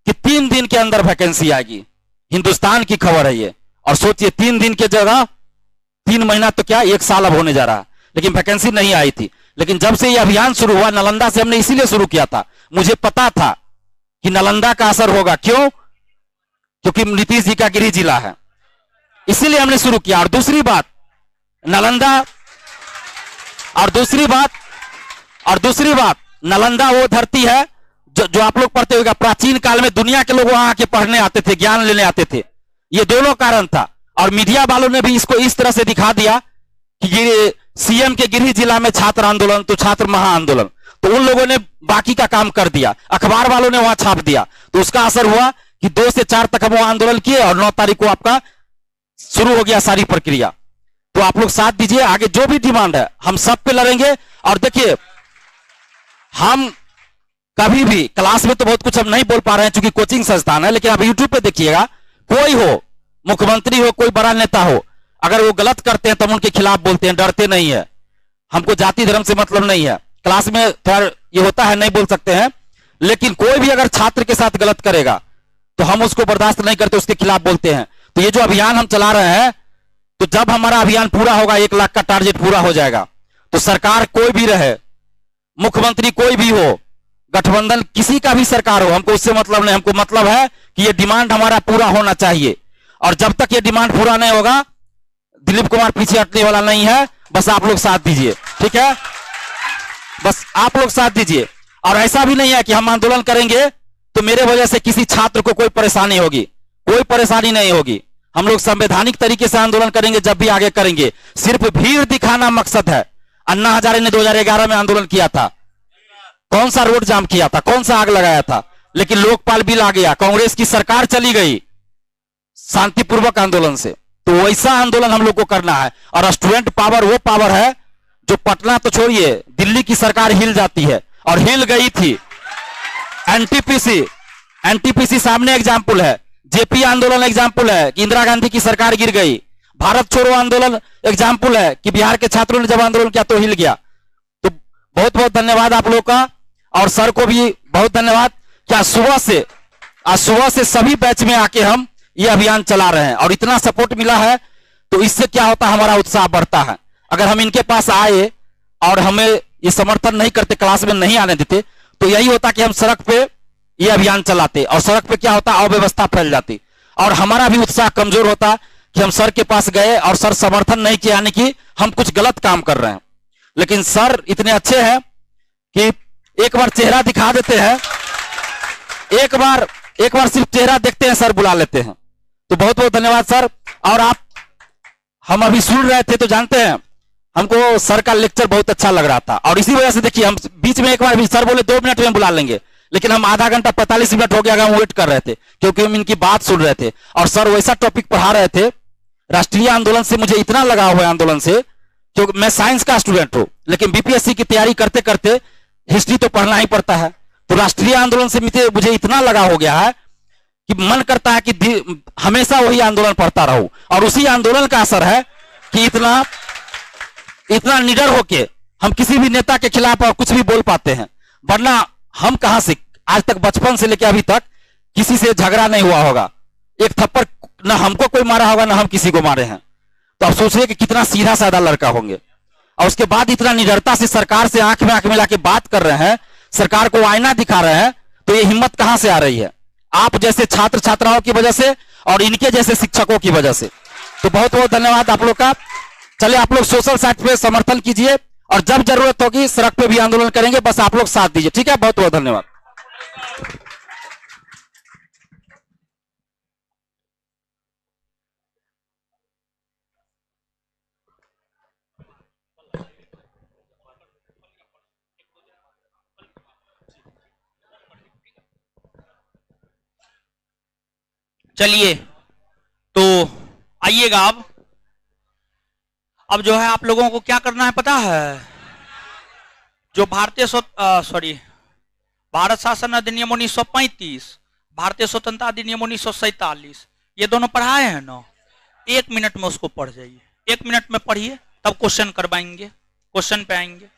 कि 3 दिन के अंदर वैकेंसी आएगी। हिंदुस्तान की खबर है ये, और सोचिए 3 दिन के जगह 3 महीना, तो क्या 1 साल अब होने जा रहा, लेकिन वैकेंसी नहीं आई थी। लेकिन जब से ये अभियान शुरू हुआ, नालंदा से हमने इसीलिए शुरू किया था, मुझे पता था कि नालंदा का असर होगा। क्यों? क्योंकि नीतीश जी का गृह जिला है, इसीलिए हमने शुरू किया। और दूसरी बात, नालंदा नालंदा वो धरती है जो आप लोग पढ़ते होगा, प्राचीन काल में दुनिया के लोग वहां आके पढ़ने आते थे, ज्ञान लेने आते थे। ये दोनों कारण था, और मीडिया वालों ने भी इसको इस तरह से दिखा दिया कि ये सीएम के गृह जिला में छात्र आंदोलन तो छात्र महाआंदोलन, तो उन लोगों ने बाकी का काम कर दिया, अखबार वालों ने वहां छाप दिया। तो उसका असर हुआ कि 2 से 4 तक हम वहां आंदोलन किए, और 9 तारीख को आपका शुरू हो गया सारी प्रक्रिया। तो आप लोग साथ दीजिए, आगे जो भी डिमांड है हम सब पे लड़ेंगे। और देखिए, हम कभी भी क्लास में तो बहुत कुछ हम नहीं बोल पा रहे हैं क्योंकि कोचिंग संस्थान है, लेकिन आप यूट्यूब पे देखिएगा, कोई हो, मुख्यमंत्री हो, कोई बड़ा नेता हो, अगर वो गलत करते हैं तो हम उनके खिलाफ बोलते हैं, डरते नहीं है। हमको जाति धर्म से मतलब नहीं है। क्लास में थोड़ा ये होता है, नहीं बोल सकते हैं, लेकिन कोई भी अगर छात्र के साथ गलत करेगा तो हम उसको बर्दाश्त नहीं करते, उसके खिलाफ बोलते हैं। तो ये जो अभियान हम चला रहे हैं, तो जब हमारा अभियान पूरा होगा, 1 लाख का टारगेट पूरा हो जाएगा, तो सरकार कोई भी रहे, मुख्यमंत्री कोई भी हो, गठबंधन किसी का भी सरकार हो, हमको उससे मतलब नहीं। हमको मतलब है कि ये डिमांड हमारा पूरा होना चाहिए, और जब तक ये डिमांड पूरा नहीं होगा, दिलीप कुमार पीछे हटने वाला नहीं है। बस आप लोग साथ दीजिए, ठीक है? बस आप लोग साथ दीजिए। और ऐसा भी नहीं है कि हम आंदोलन करेंगे तो मेरे वजह से किसी छात्र को कोई परेशानी होगी, कोई परेशानी नहीं होगी। हम लोग संवैधानिक तरीके से आंदोलन करेंगे, जब भी आगे करेंगे। सिर्फ भीड़ दिखाना मकसद है। अन्ना हजारे ने 2011 में आंदोलन किया था, कौन सा रोड जाम किया था, कौन सा आग लगाया था, लेकिन लोकपाल बिल आ गया, कांग्रेस की सरकार चली गई शांतिपूर्वक आंदोलन से। तो वैसा आंदोलन हम लोग को करना है। और स्टूडेंट पावर वो पावर है जो पटना तो छोड़िए, दिल्ली की सरकार हिल जाती है, और हिल गई थी। एनटीपीसी सामने एग्जाम्पल है, जेपी आंदोलन एग्जाम्पल है कि इंदिरा गांधी की सरकार गिर गई, भारत छोड़ो आंदोलन एग्जाम्पल है कि बिहार के छात्रों ने जब आंदोलन किया तो हिल गया। तो बहुत बहुत धन्यवाद आप लोग का, और सर को भी बहुत धन्यवाद। क्या सुबह से आज सुबह से सभी बैच में आके हम ये अभियान चला रहे हैं और इतना सपोर्ट मिला है, तो इससे क्या होता है, हमारा उत्साह बढ़ता है। अगर हम इनके पास आए और हमें ये समर्थन नहीं करते, क्लास में नहीं आने देते, तो यही होता कि हम सड़क पे ये अभियान चलाते और सड़क पे क्या होता, अव्यवस्था फैल जाती और हमारा भी उत्साह कमजोर होता कि हम सर के पास गए और सर समर्थन नहीं किया, यानी कि हम कुछ गलत काम कर रहे हैं। लेकिन सर इतने अच्छे हैं कि एक बार चेहरा दिखा देते हैं, एक बार सिर्फ चेहरा देखते हैं, सर बुला लेते हैं। तो बहुत बहुत धन्यवाद सर। और आप, हम अभी सुन रहे थे तो जानते हैं, हमको सर का लेक्चर बहुत अच्छा लग रहा था और इसी वजह से देखिए हम बीच में एक बार भी सर बोले 2 मिनट में बुला लेंगे, लेकिन हम आधा घंटा 45 मिनट हो गया हम वेट कर रहे थे, क्योंकि हम इनकी बात सुन रहे थे और सर वैसा टॉपिक पढ़ा रहे थे। राष्ट्रीय आंदोलन से मुझे इतना लगाव हुआ आंदोलन से, क्योंकि मैं साइंस का स्टूडेंट हूं, लेकिन बीपीएससी की तैयारी करते करते हिस्ट्री तो पढ़ना ही पड़ता है। तो राष्ट्रीय आंदोलन से मुझे इतना लगाव हो गया है कि मन करता है कि हमेशा वही आंदोलन पढ़ता रहूं, और उसी आंदोलन का असर है कि इतना निडर होके हम किसी भी नेता के खिलाफ और कुछ भी बोल पाते हैं। वरना हम कहां से, आज तक बचपन से लेकर अभी तक किसी से झगड़ा नहीं हुआ होगा, एक थप्पड़ ना हमको कोई मारा होगा ना हम किसी को मारे हैं। तो आप सोचिए कि कितना सीधा साधा लड़का होंगे, और उसके बाद इतना निडरता से सरकार से आंख में आंख मिला के बात कर रहे हैं, सरकार को आईना दिखा रहे हैं। तो ये हिम्मत कहां से आ रही है? आप जैसे छात्र छात्राओं की वजह से और इनके जैसे शिक्षकों की वजह से। तो बहुत बहुत धन्यवाद आप लोग का। चलिए आप लोग सोशल साइट पे समर्थन कीजिए और जब जरूरत होगी सड़क पे भी आंदोलन करेंगे, बस आप लोग साथ दीजिए, ठीक है? बहुत बहुत धन्यवाद। चलिए तो आइएगा। अब जो है आप लोगों को क्या करना है पता है? जो भारत शासन अधिनियम 1935, भारतीय स्वतंत्रता अधिनियम 1947, ये दोनों पढ़ाए हैं ना, 1 मिनट में उसको पढ़ जाइए। 1 मिनट में पढ़िए, तब क्वेश्चन करवाएंगे, क्वेश्चन पे आएंगे।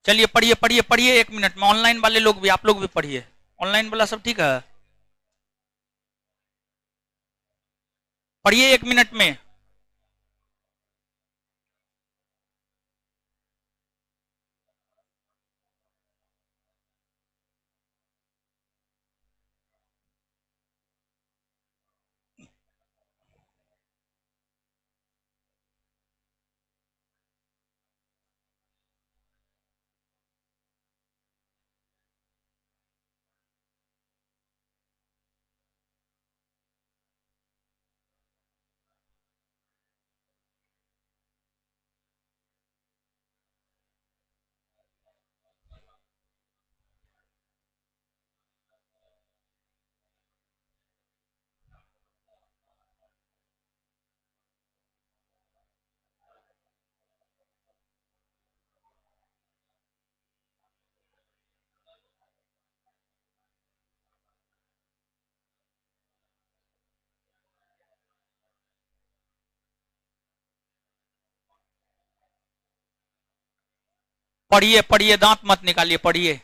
चलिए पढ़िए पढ़िए पढ़िए 1 मिनट में। ऑनलाइन वाले लोग भी, आप लोग भी पढ़िए। ऑनलाइन वाला सब ठीक है? पढ़िए 1 मिनट में। पढ़िए पढ़िए, दांत मत निकालिए, पढ़िए।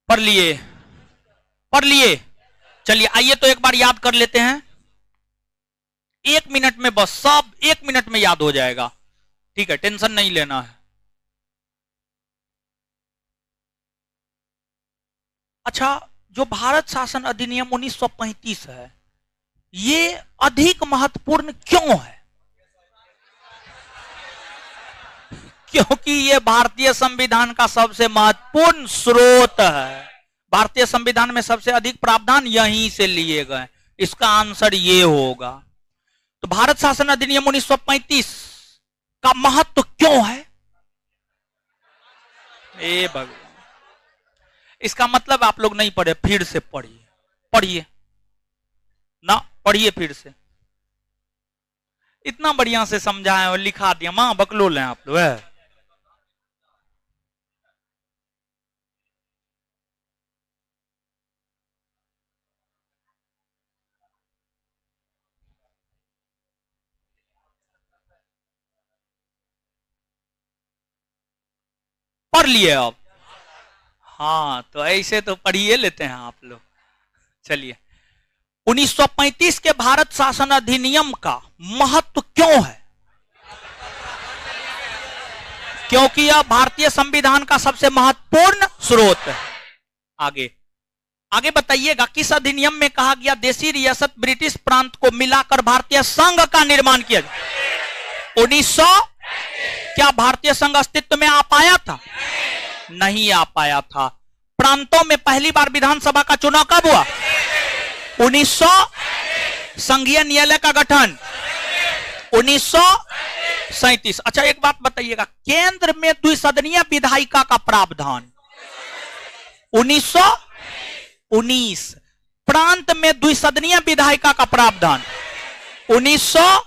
पढ़ लिए, पढ़ लिए। चलिए आइए तो एक बार याद कर लेते हैं। 1 मिनट में बस, सब 1 मिनट में याद हो जाएगा, ठीक है? टेंशन नहीं लेना है। अच्छा, जो भारत शासन अधिनियम 1935 है, ये अधिक महत्वपूर्ण क्यों है? क्योंकि ये भारतीय संविधान का सबसे महत्वपूर्ण स्रोत है। भारतीय संविधान में सबसे अधिक प्रावधान यहीं से लिए गए। इसका आंसर ये होगा। तो भारत शासन अधिनियम 1935 का महत्व क्यों है? ए भगवान, इसका मतलब आप लोग नहीं पढ़े, फिर से पढ़िए, पढ़िए ना, पढ़िए फिर से। इतना बढ़िया से समझाए और लिखा दिया, मां बकलोल हैं आप लोग है। पढ़ लिए अब? हाँ, तो ऐसे तो पढ़िए लेते हैं आप लोग। चलिए, 1935 के भारत शासन अधिनियम का महत्व क्यों है? क्योंकि यह भारतीय संविधान का सबसे महत्वपूर्ण स्रोत है। आगे आगे बताइएगा, किस अधिनियम में कहा गया देशी रियासत ब्रिटिश प्रांत को मिलाकर भारतीय संघ का निर्माण किया जाए? 1900। क्या भारतीय संघ अस्तित्व में आ पाया था? नहीं आ पाया था। प्रांतों में पहली बार विधानसभा का चुनाव कब हुआ? 1900। संघीय न्यायालय का गठन 1937। अच्छा, एक बात बताइएगा, केंद्र में द्विसदनीय विधायिका का प्रावधान 1919। प्रांत में द्विसदनीय विधायिका का प्रावधान 1900।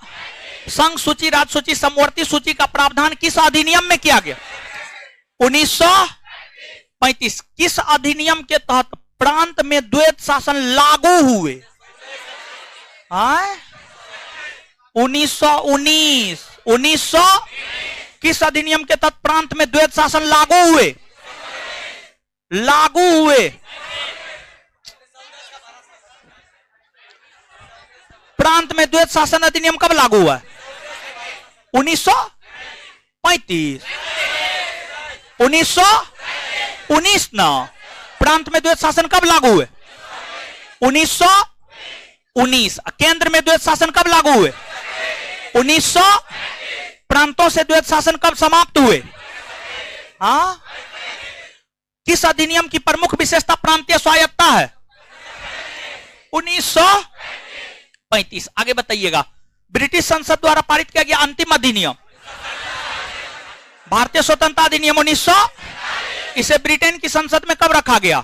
संघ सूची, राज्य सूची, समवर्ती सूची का प्रावधान किस अधिनियम में किया गया? 1935। किस अधिनियम के तहत प्रांत में द्वैत शासन लागू हुए? 1919। 1900। किस अधिनियम के तहत प्रांत में द्वैत शासन लागू हुए? लागू हुए। प्रांत में द्वैत शासन अधिनियम कब लागू हुआ? 1935। 1919 ना। प्रांत में द्वैत शासन कब लागू हुए? 1919। केंद्र में द्वैत शासन कब लागू हुए? 1900। प्रांतों से द्वैत शासन कब समाप्त हुए? हाँ। किस अधिनियम की प्रमुख विशेषता प्रांतीय स्वायत्तता है? 1935। आगे बताइएगा, ब्रिटिश संसद द्वारा पारित किया गया अंतिम अधिनियम भारतीय स्वतंत्रता अधिनियम 1900। इसे ब्रिटेन की संसद में कब रखा गया?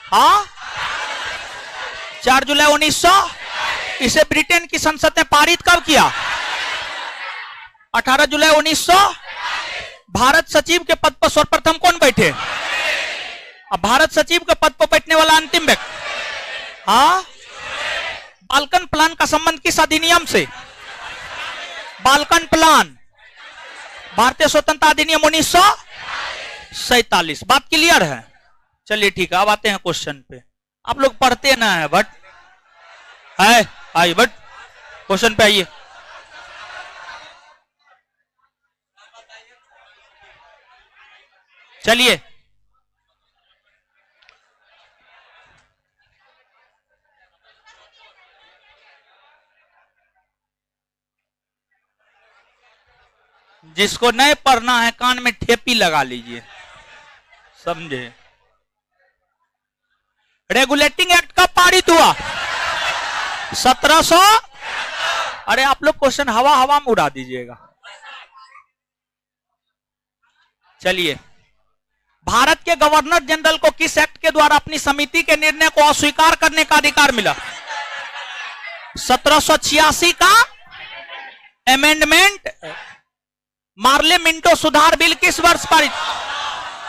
हाँ, 4 जुलाई 1900। इसे ब्रिटेन की संसद ने पारित कब किया? 18 जुलाई 1900। भारत सचिव के पद पर सर्वप्रथम कौन बैठे? अब भारत सचिव के पद पर बैठने वाला अंतिम व्यक्ति। हाँ। बाल्कन प्लान का संबंध किस अधिनियम से? बाल्कन प्लान भारतीय स्वतंत्रता अधिनियम 1947। बात क्लियर है? चलिए ठीक है, अब आते हैं क्वेश्चन पे। आप लोग पढ़ते ना है बट है, आइए बट क्वेश्चन पे आइए। चलिए, जिसको नहीं पढ़ना है कान में ठेपी लगा लीजिए, समझे? रेगुलेटिंग एक्ट कब पारित हुआ? 1700। अरे आप लोग क्वेश्चन हवा हवा में उड़ा दीजिएगा। चलिए, भारत के गवर्नर जनरल को किस एक्ट के द्वारा अपनी समिति के निर्णय को अस्वीकार करने का अधिकार मिला? 1786 का अमेंडमेंट। मार्ले मिंटो सुधार बिल किस वर्ष पारित?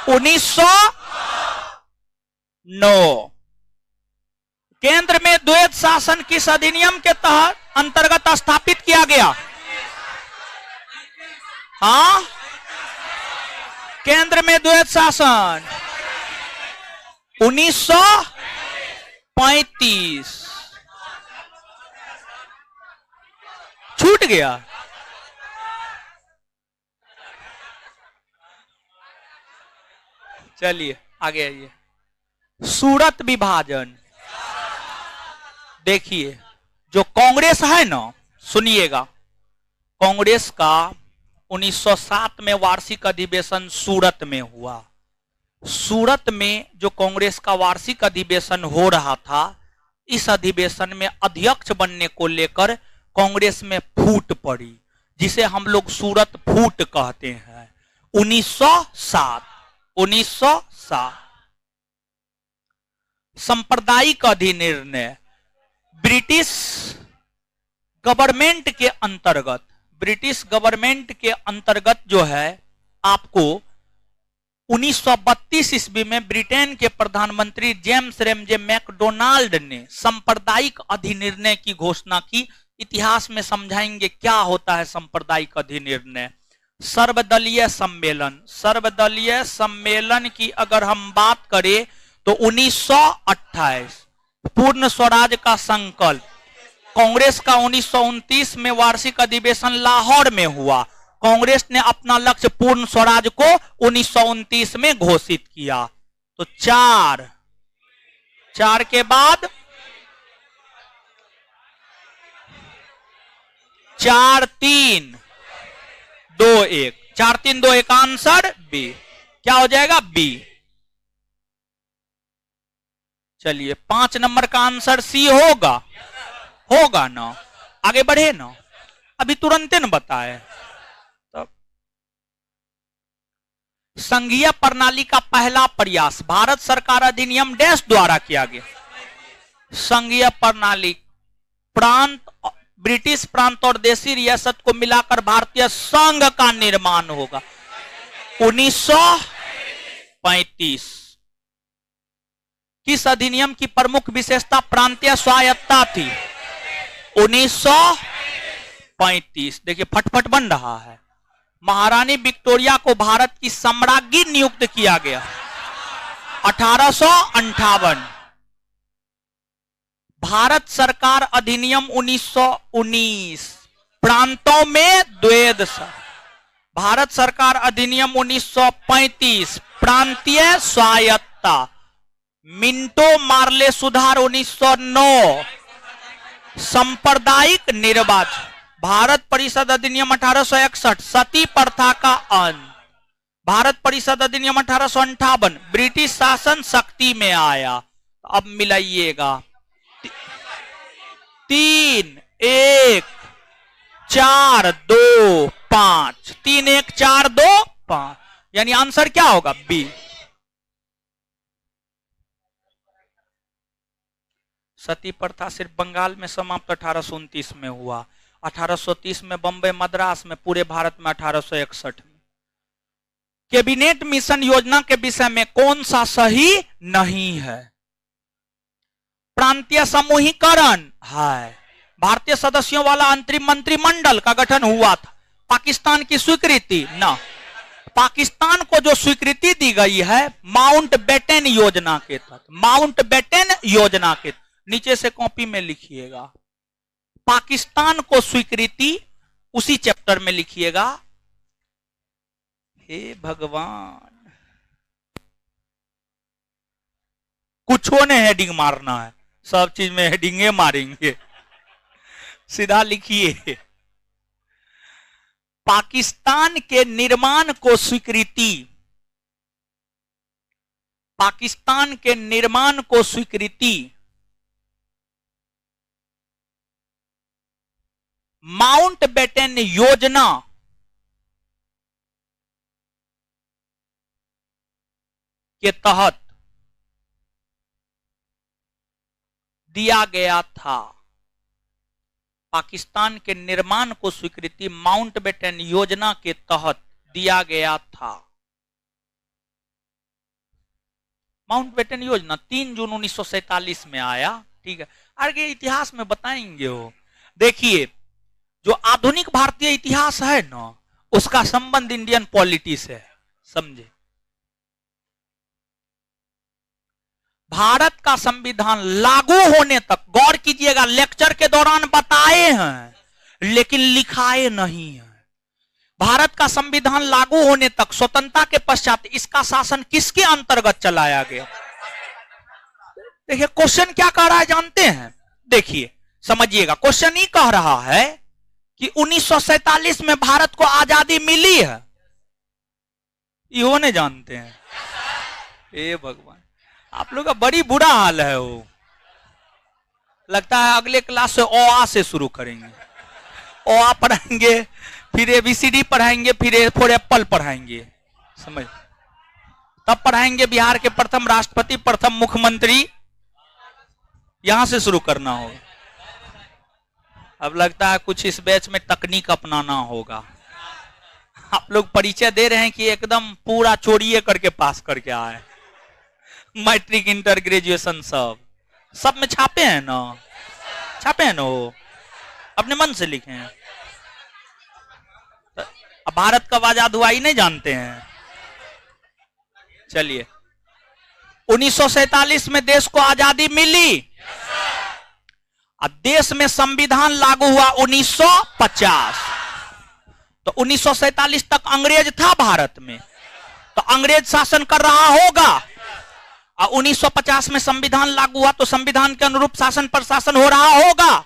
1909। केंद्र में द्वैत शासन किस अधिनियम के तहत अंतर्गत स्थापित किया गया? हाँ, केंद्र में द्वैत शासन 1935। छूट गया। चलिए आगे आइए। सूरत विभाजन। देखिए, जो कांग्रेस है ना, सुनिएगा, कांग्रेस का 1907 में वार्षिक अधिवेशन सूरत में हुआ। सूरत में जो कांग्रेस का वार्षिक अधिवेशन हो रहा था, इस अधिवेशन में अध्यक्ष बनने को लेकर कांग्रेस में फूट पड़ी, जिसे हम लोग सूरत फूट कहते हैं। 1907 सांप्रदायिक अधिनिर्णय ब्रिटिश गवर्नमेंट के अंतर्गत जो है आपको 1932 ईस्वी में ब्रिटेन के प्रधानमंत्री जेम्स रेमजे मैकडोनाल्ड ने सांप्रदायिक अधिनिर्णय की घोषणा की। इतिहास में समझाएंगे क्या होता है सांप्रदायिक अधिनिर्णय। सर्वदलीय सम्मेलन की अगर हम बात करें तो 1928 पूर्ण स्वराज का संकल्प, कांग्रेस का 1929 में वार्षिक अधिवेशन लाहौर में हुआ। कांग्रेस ने अपना लक्ष्य पूर्ण स्वराज को 1929 में घोषित किया। तो चार के बाद 4-3-2-1 4-3-2-1 आंसर बी। क्या हो जाएगा? बी। चलिए 5 नंबर का आंसर सी होगा ना। आगे बढ़े ना, अभी तुरंत न बताए। तब संघीय प्रणाली का पहला प्रयास भारत सरकार अधिनियम डैश द्वारा किया गया। संघीय प्रणाली प्रांत, ब्रिटिश प्रांत और देशी रियासत को मिलाकर भारतीय संघ का निर्माण होगा 1935। किस अधिनियम की प्रमुख विशेषता प्रांतीय स्वायत्तता थी? 1935। देखिए फटफट बन रहा है। महारानी विक्टोरिया को भारत की सम्राज्ञी नियुक्त किया गया 1858। भारत सरकार अधिनियम 1919 प्रांतों में द्वैध। भारत सरकार अधिनियम 1935 प्रांतीय स्वायत्तता। मिंटो मार्ले सुधार 1909 सांप्रदायिक निर्वाचन। भारत परिषद अधिनियम 1861 सती प्रथा का अंत। भारत परिषद अधिनियम 1858 ब्रिटिश शासन शक्ति में आया। अब मिलाइएगा 3-1-4-2-5 3-1-4-2-5 यानी आंसर क्या होगा? बी। सती प्रथा सिर्फ बंगाल में समाप्त 1829 में हुआ। 1830 में बंबई मद्रास में, पूरे भारत में 1861 में। कैबिनेट मिशन योजना के विषय में कौन सा सही नहीं है? प्रांतीय समूहीकरण है। भारतीय सदस्यों वाला अंतरिम मंत्रिमंडल का गठन हुआ था। पाकिस्तान की स्वीकृति ना, पाकिस्तान को जो स्वीकृति दी गई है माउंटबेटन योजना के तहत। माउंटबेटन योजना के नीचे से कॉपी में लिखिएगा। पाकिस्तान को स्वीकृति उसी चैप्टर में लिखिएगा। हे भगवान, कुछों ने हेडिंग मारना है, सब चीज में हेडिंगे मारेंगे। सीधा लिखिए पाकिस्तान के निर्माण को स्वीकृति। पाकिस्तान के निर्माण को स्वीकृति माउंटबेटन योजना के तहत दिया गया था। पाकिस्तान के निर्माण को स्वीकृति माउंटबेटन योजना के तहत दिया गया था। माउंटबेटन योजना 3 जून 1947 में आया। ठीक है, आगे इतिहास में बताएंगे हो। देखिए जो आधुनिक भारतीय इतिहास है ना, उसका संबंध इंडियन पॉलिटी से है, समझे। भारत का संविधान लागू होने तक, गौर कीजिएगा, लेक्चर के दौरान बताए हैं लेकिन लिखाए नहीं है। भारत का संविधान लागू होने तक, स्वतंत्रता के पश्चात इसका शासन किसके अंतर्गत चलाया गया? देखिए क्वेश्चन क्या कह रहा है जानते हैं? देखिए समझिएगा, क्वेश्चन ही कह रहा है कि 1947 में भारत को आजादी मिली है। ये नहीं जानते हैं? हे भगवान, आप लोग का बड़ी बुरा हाल है। वो लगता है अगले क्लास से ओ आ से शुरू करेंगे। ओ आ पढ़ाएंगे, फिर ABCD पढ़ाएंगे, फिर A फॉर एप्पल पढ़ाएंगे, समझ, तब पढ़ाएंगे बिहार के प्रथम राष्ट्रपति, प्रथम मुख्यमंत्री, यहां से शुरू करना होगा। अब लगता है कुछ इस बैच में तकनीक अपनाना होगा। आप लोग परिचय दे रहे हैं कि एकदम पूरा चोरिए करके पास करके आए, मैट्रिक, इंटर, ग्रेजुएशन सब में छापे हैं ना, छापे हैं ना, वो अपने मन से लिखे हैं। अब भारत कब आजाद हुआ ही नहीं जानते हैं। चलिए, 1947 में देश को आजादी मिली। अब देश में संविधान लागू हुआ 1950, तो 1947 तक अंग्रेज था भारत में, तो अंग्रेज शासन कर रहा होगा। और 1950 में संविधान लागू हुआ तो संविधान के अनुरूप शासन प्रशासन हो रहा होगा।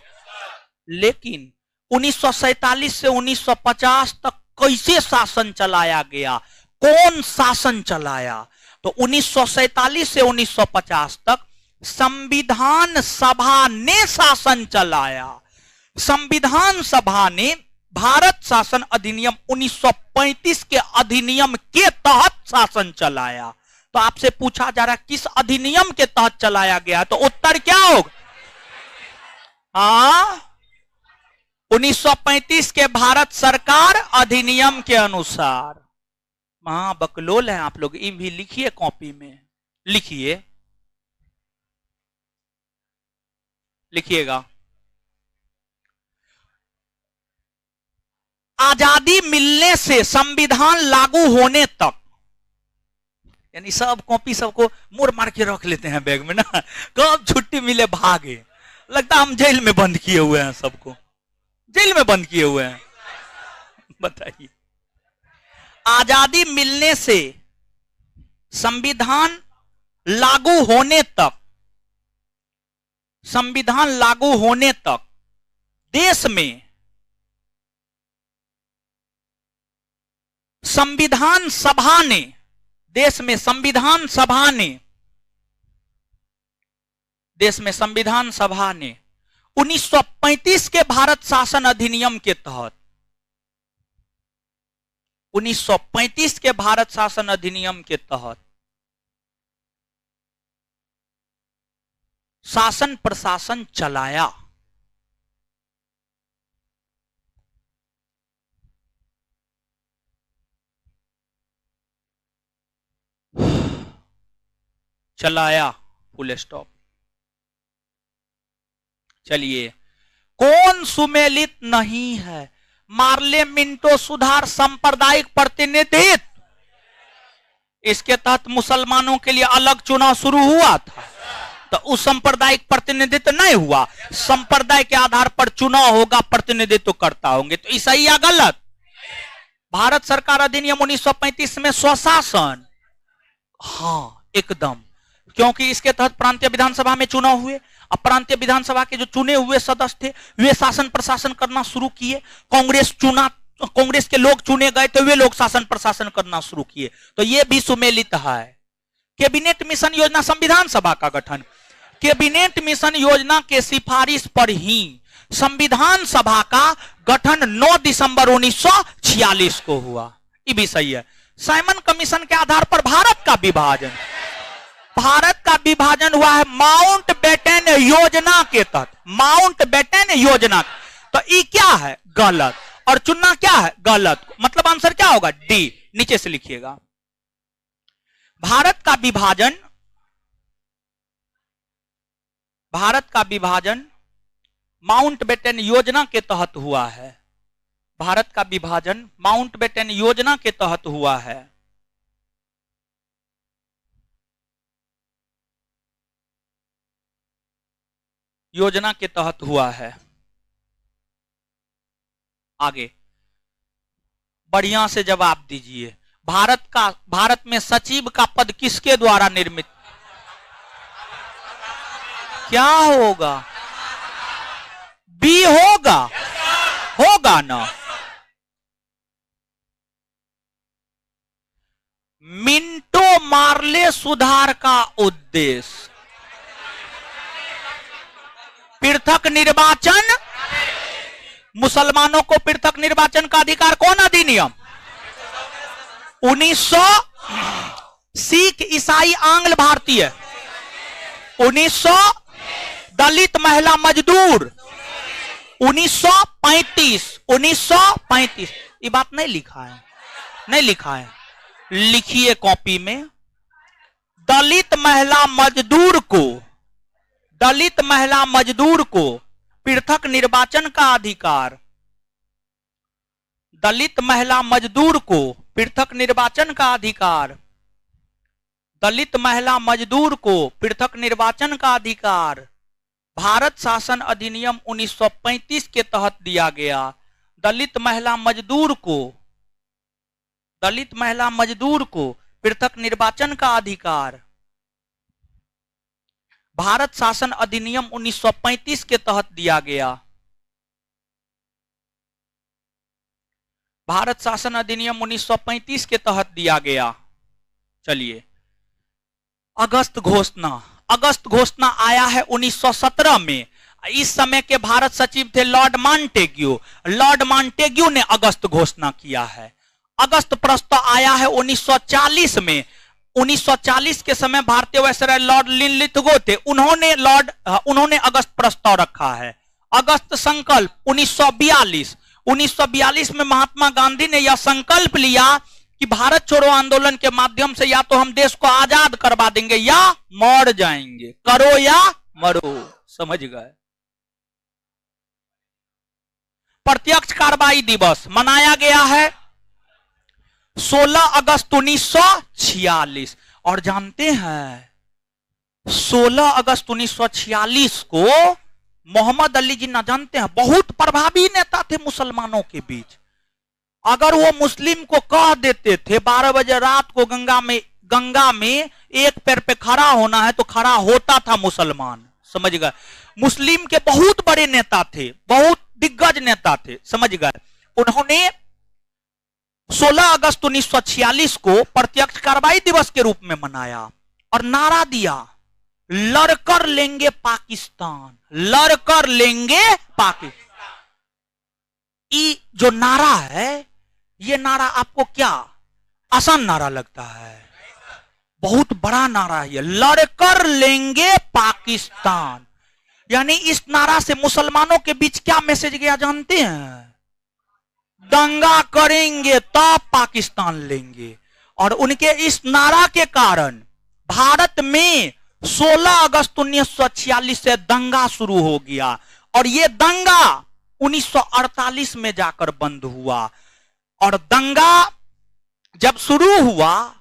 लेकिन 1947 से 1950 तक कैसे शासन चलाया गया, कौन शासन चलाया, तो 1947 से 1950 तक संविधान सभा ने शासन चलाया। संविधान सभा ने भारत शासन अधिनियम 1935 के अधिनियम के तहत शासन चलाया। तो आपसे पूछा जा रहा है किस अधिनियम के तहत चलाया गया, तो उत्तर क्या होगा? हाँ, 1935 के भारत सरकार अधिनियम के अनुसार। बकलोल है आप लोग, ये भी लिखिए, कॉपी में लिखिए, लिखिएगा। आजादी मिलने से संविधान लागू होने तक, यानी सब कॉपी सबको मोड़ मार के रख लेते हैं बैग में ना, कब छुट्टी मिले भागे, लगता हम जेल में बंद किए हुए हैं, सबको जेल में बंद किए हुए हैं। बताइए, आजादी मिलने से संविधान लागू होने तक, संविधान लागू होने तक देश में संविधान सभा ने, देश में संविधान सभा ने, देश में संविधान सभा ने 1935 के भारत शासन अधिनियम के तहत, 1935 के भारत शासन अधिनियम के तहत शासन प्रशासन चलाया। चलाया, फुल स्टॉप। चलिए, कौन सुमेलित नहीं है? मार्ले मिंटो सुधार सांप्रदायिक प्रतिनिधित्व, इसके तहत मुसलमानों के लिए अलग चुनाव शुरू हुआ था, तो उस सांप्रदायिक प्रतिनिधित्व नहीं हुआ। संप्रदाय के आधार पर चुनाव होगा, प्रतिनिधित्व करता होंगे, तो सही या गलत? भारत सरकार अधिनियम 1935 में स्वशासन, हाँ एकदम, क्योंकि इसके तहत प्रांतीय विधानसभा में चुनाव हुए। अब प्रांतीय विधानसभा के जो चुने हुए सदस्य थे वे शासन प्रशासन करना शुरू किए। कांग्रेस के लोग चुने गए तो वे लोग शासन प्रशासन करना शुरू किए, तो ये भी सुमेलित है। कैबिनेट मिशन योजना, संविधान सभा का गठन, कैबिनेट मिशन योजना के सिफारिश पर ही संविधान सभा का गठन 9 दिसंबर 1946 को हुआ। ये भी सही है। साइमन कमीशन के आधार पर भारत का विभाजन, भारत का विभाजन हुआ है माउंटबेटन योजना के तहत, माउंटबेटन योजना। तो ये क्या है? गलत। और चुनना क्या है? गलत। मतलब आंसर क्या होगा? डी। नीचे से लिखिएगा, भारत का विभाजन, भारत का विभाजन माउंटबेटन योजना के तहत हुआ है। भारत का विभाजन माउंटबेटन योजना के तहत हुआ है। योजना के तहत हुआ है। आगे बढ़िया से जवाब दीजिए। भारत में सचिव का पद किसके द्वारा निर्मित? क्या होगा? बी होगा, होगा ना। मिंटो मार्ले सुधार का उद्देश्य, पृथक निर्वाचन, मुसलमानों को पृथक निर्वाचन का अधिकार कौन अधिनियम? 1900, सिख ईसाई आंग्ल भारतीय 1900, दलित महिला मजदूर 1935। ये बात नहीं लिखा है, नहीं लिखा है, लिखिए कॉपी में। दलित महिला मजदूर को पृथक निर्वाचन का अधिकार, दलित महिला मजदूर को पृथक निर्वाचन का अधिकार, दलित महिला मजदूर को पृथक निर्वाचन का अधिकार भारत शासन अधिनियम 1935 के तहत दिया गया। दलित महिला मजदूर को पृथक निर्वाचन का अधिकार भारत शासन अधिनियम 1935 के तहत दिया गया। भारत शासन अधिनियम 1935 के तहत दिया गया। चलिए, अगस्त घोषणा आया है 1917 में। इस समय के भारत सचिव थे लॉर्ड मॉन्टेग्यू ने अगस्त घोषणा किया है। अगस्त प्रस्ताव आया है 1940 में। 1940 के समय भारतीय वायसराय लॉर्ड लिनलिथगो थे, उन्होंने अगस्त प्रस्ताव रखा है। अगस्त संकल्प 1942 में महात्मा गांधी ने यह संकल्प लिया कि भारत छोड़ो आंदोलन के माध्यम से या तो हम देश को आजाद करवा देंगे या मर जाएंगे, करो या मरो। समझ गए? प्रत्यक्ष कार्रवाई दिवस मनाया गया है 16 अगस्त 1946। और जानते हैं 16 अगस्त 1946 को मोहम्मद अली जिन्ना जानते हैं, बहुत प्रभावी नेता थे मुसलमानों के बीच। अगर वो मुस्लिम को कह देते थे 12 बजे रात को गंगा में एक पैर पे खड़ा होना है तो खड़ा होता था मुसलमान। समझ गए? मुस्लिम के बहुत बड़े नेता थे, बहुत दिग्गज नेता थे। समझ गए? उन्होंने 16 अगस्त 1946 को प्रत्यक्ष कार्रवाई दिवस के रूप में मनाया और नारा दिया, लड़कर लेंगे पाकिस्तान, लड़कर लेंगे पाकिस्तान। ये जो नारा है, ये नारा आपको क्या आसान नारा लगता है? बहुत बड़ा नारा है, लड़कर लेंगे पाकिस्तान। यानी इस नारा से मुसलमानों के बीच क्या मैसेज गया जानते हैं? दंगा करेंगे तब पाकिस्तान लेंगे। और उनके इस नारा के कारण भारत में 16 अगस्त 1946 से दंगा शुरू हो गया और यह दंगा 1948 में जाकर बंद हुआ। और दंगा जब शुरू हुआ,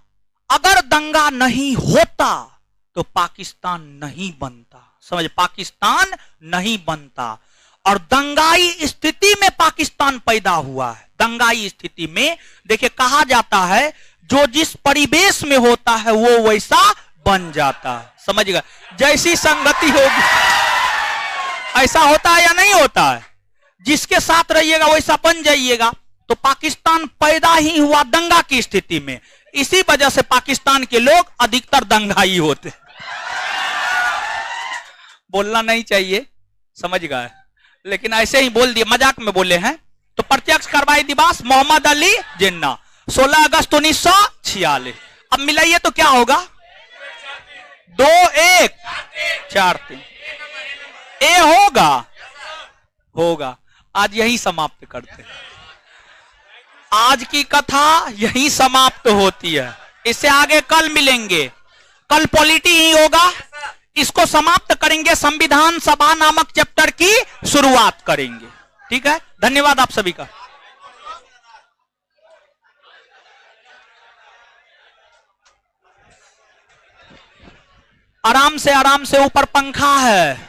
अगर दंगा नहीं होता तो पाकिस्तान नहीं बनता। समझ? पाकिस्तान नहीं बनता। और दंगाई स्थिति में पाकिस्तान पैदा हुआ है। दंगाई स्थिति में देखिए, कहा जाता है जो जिस परिवेश में होता है वो वैसा बन जाता है। समझ गए? जैसी संगति होगी ऐसा होता है या नहीं होता है? जिसके साथ रहिएगा वैसा बन जाइएगा। तो पाकिस्तान पैदा ही हुआ दंगा की स्थिति में। इसी वजह से पाकिस्तान के लोग अधिकतर दंगाई होते। बोलना नहीं चाहिए, समझ गए, लेकिन ऐसे ही बोल दिए, मजाक में बोले हैं। तो प्रत्यक्ष कार्रवाई दिवस मोहम्मद अली जिन्ना 16 अगस्त 1946। अब मिलाइए तो क्या होगा? 2 1 4 3 ए होगा। आज यही समाप्त करते हैं। आज की कथा यही समाप्त होती है। इससे आगे कल मिलेंगे, कल पॉलिटी ही होगा। इसको समाप्त करेंगे, संविधान सभा नामक चैप्टर की शुरुआत करेंगे। ठीक है, धन्यवाद आप सभी का। आराम से ऊपर पंखा है।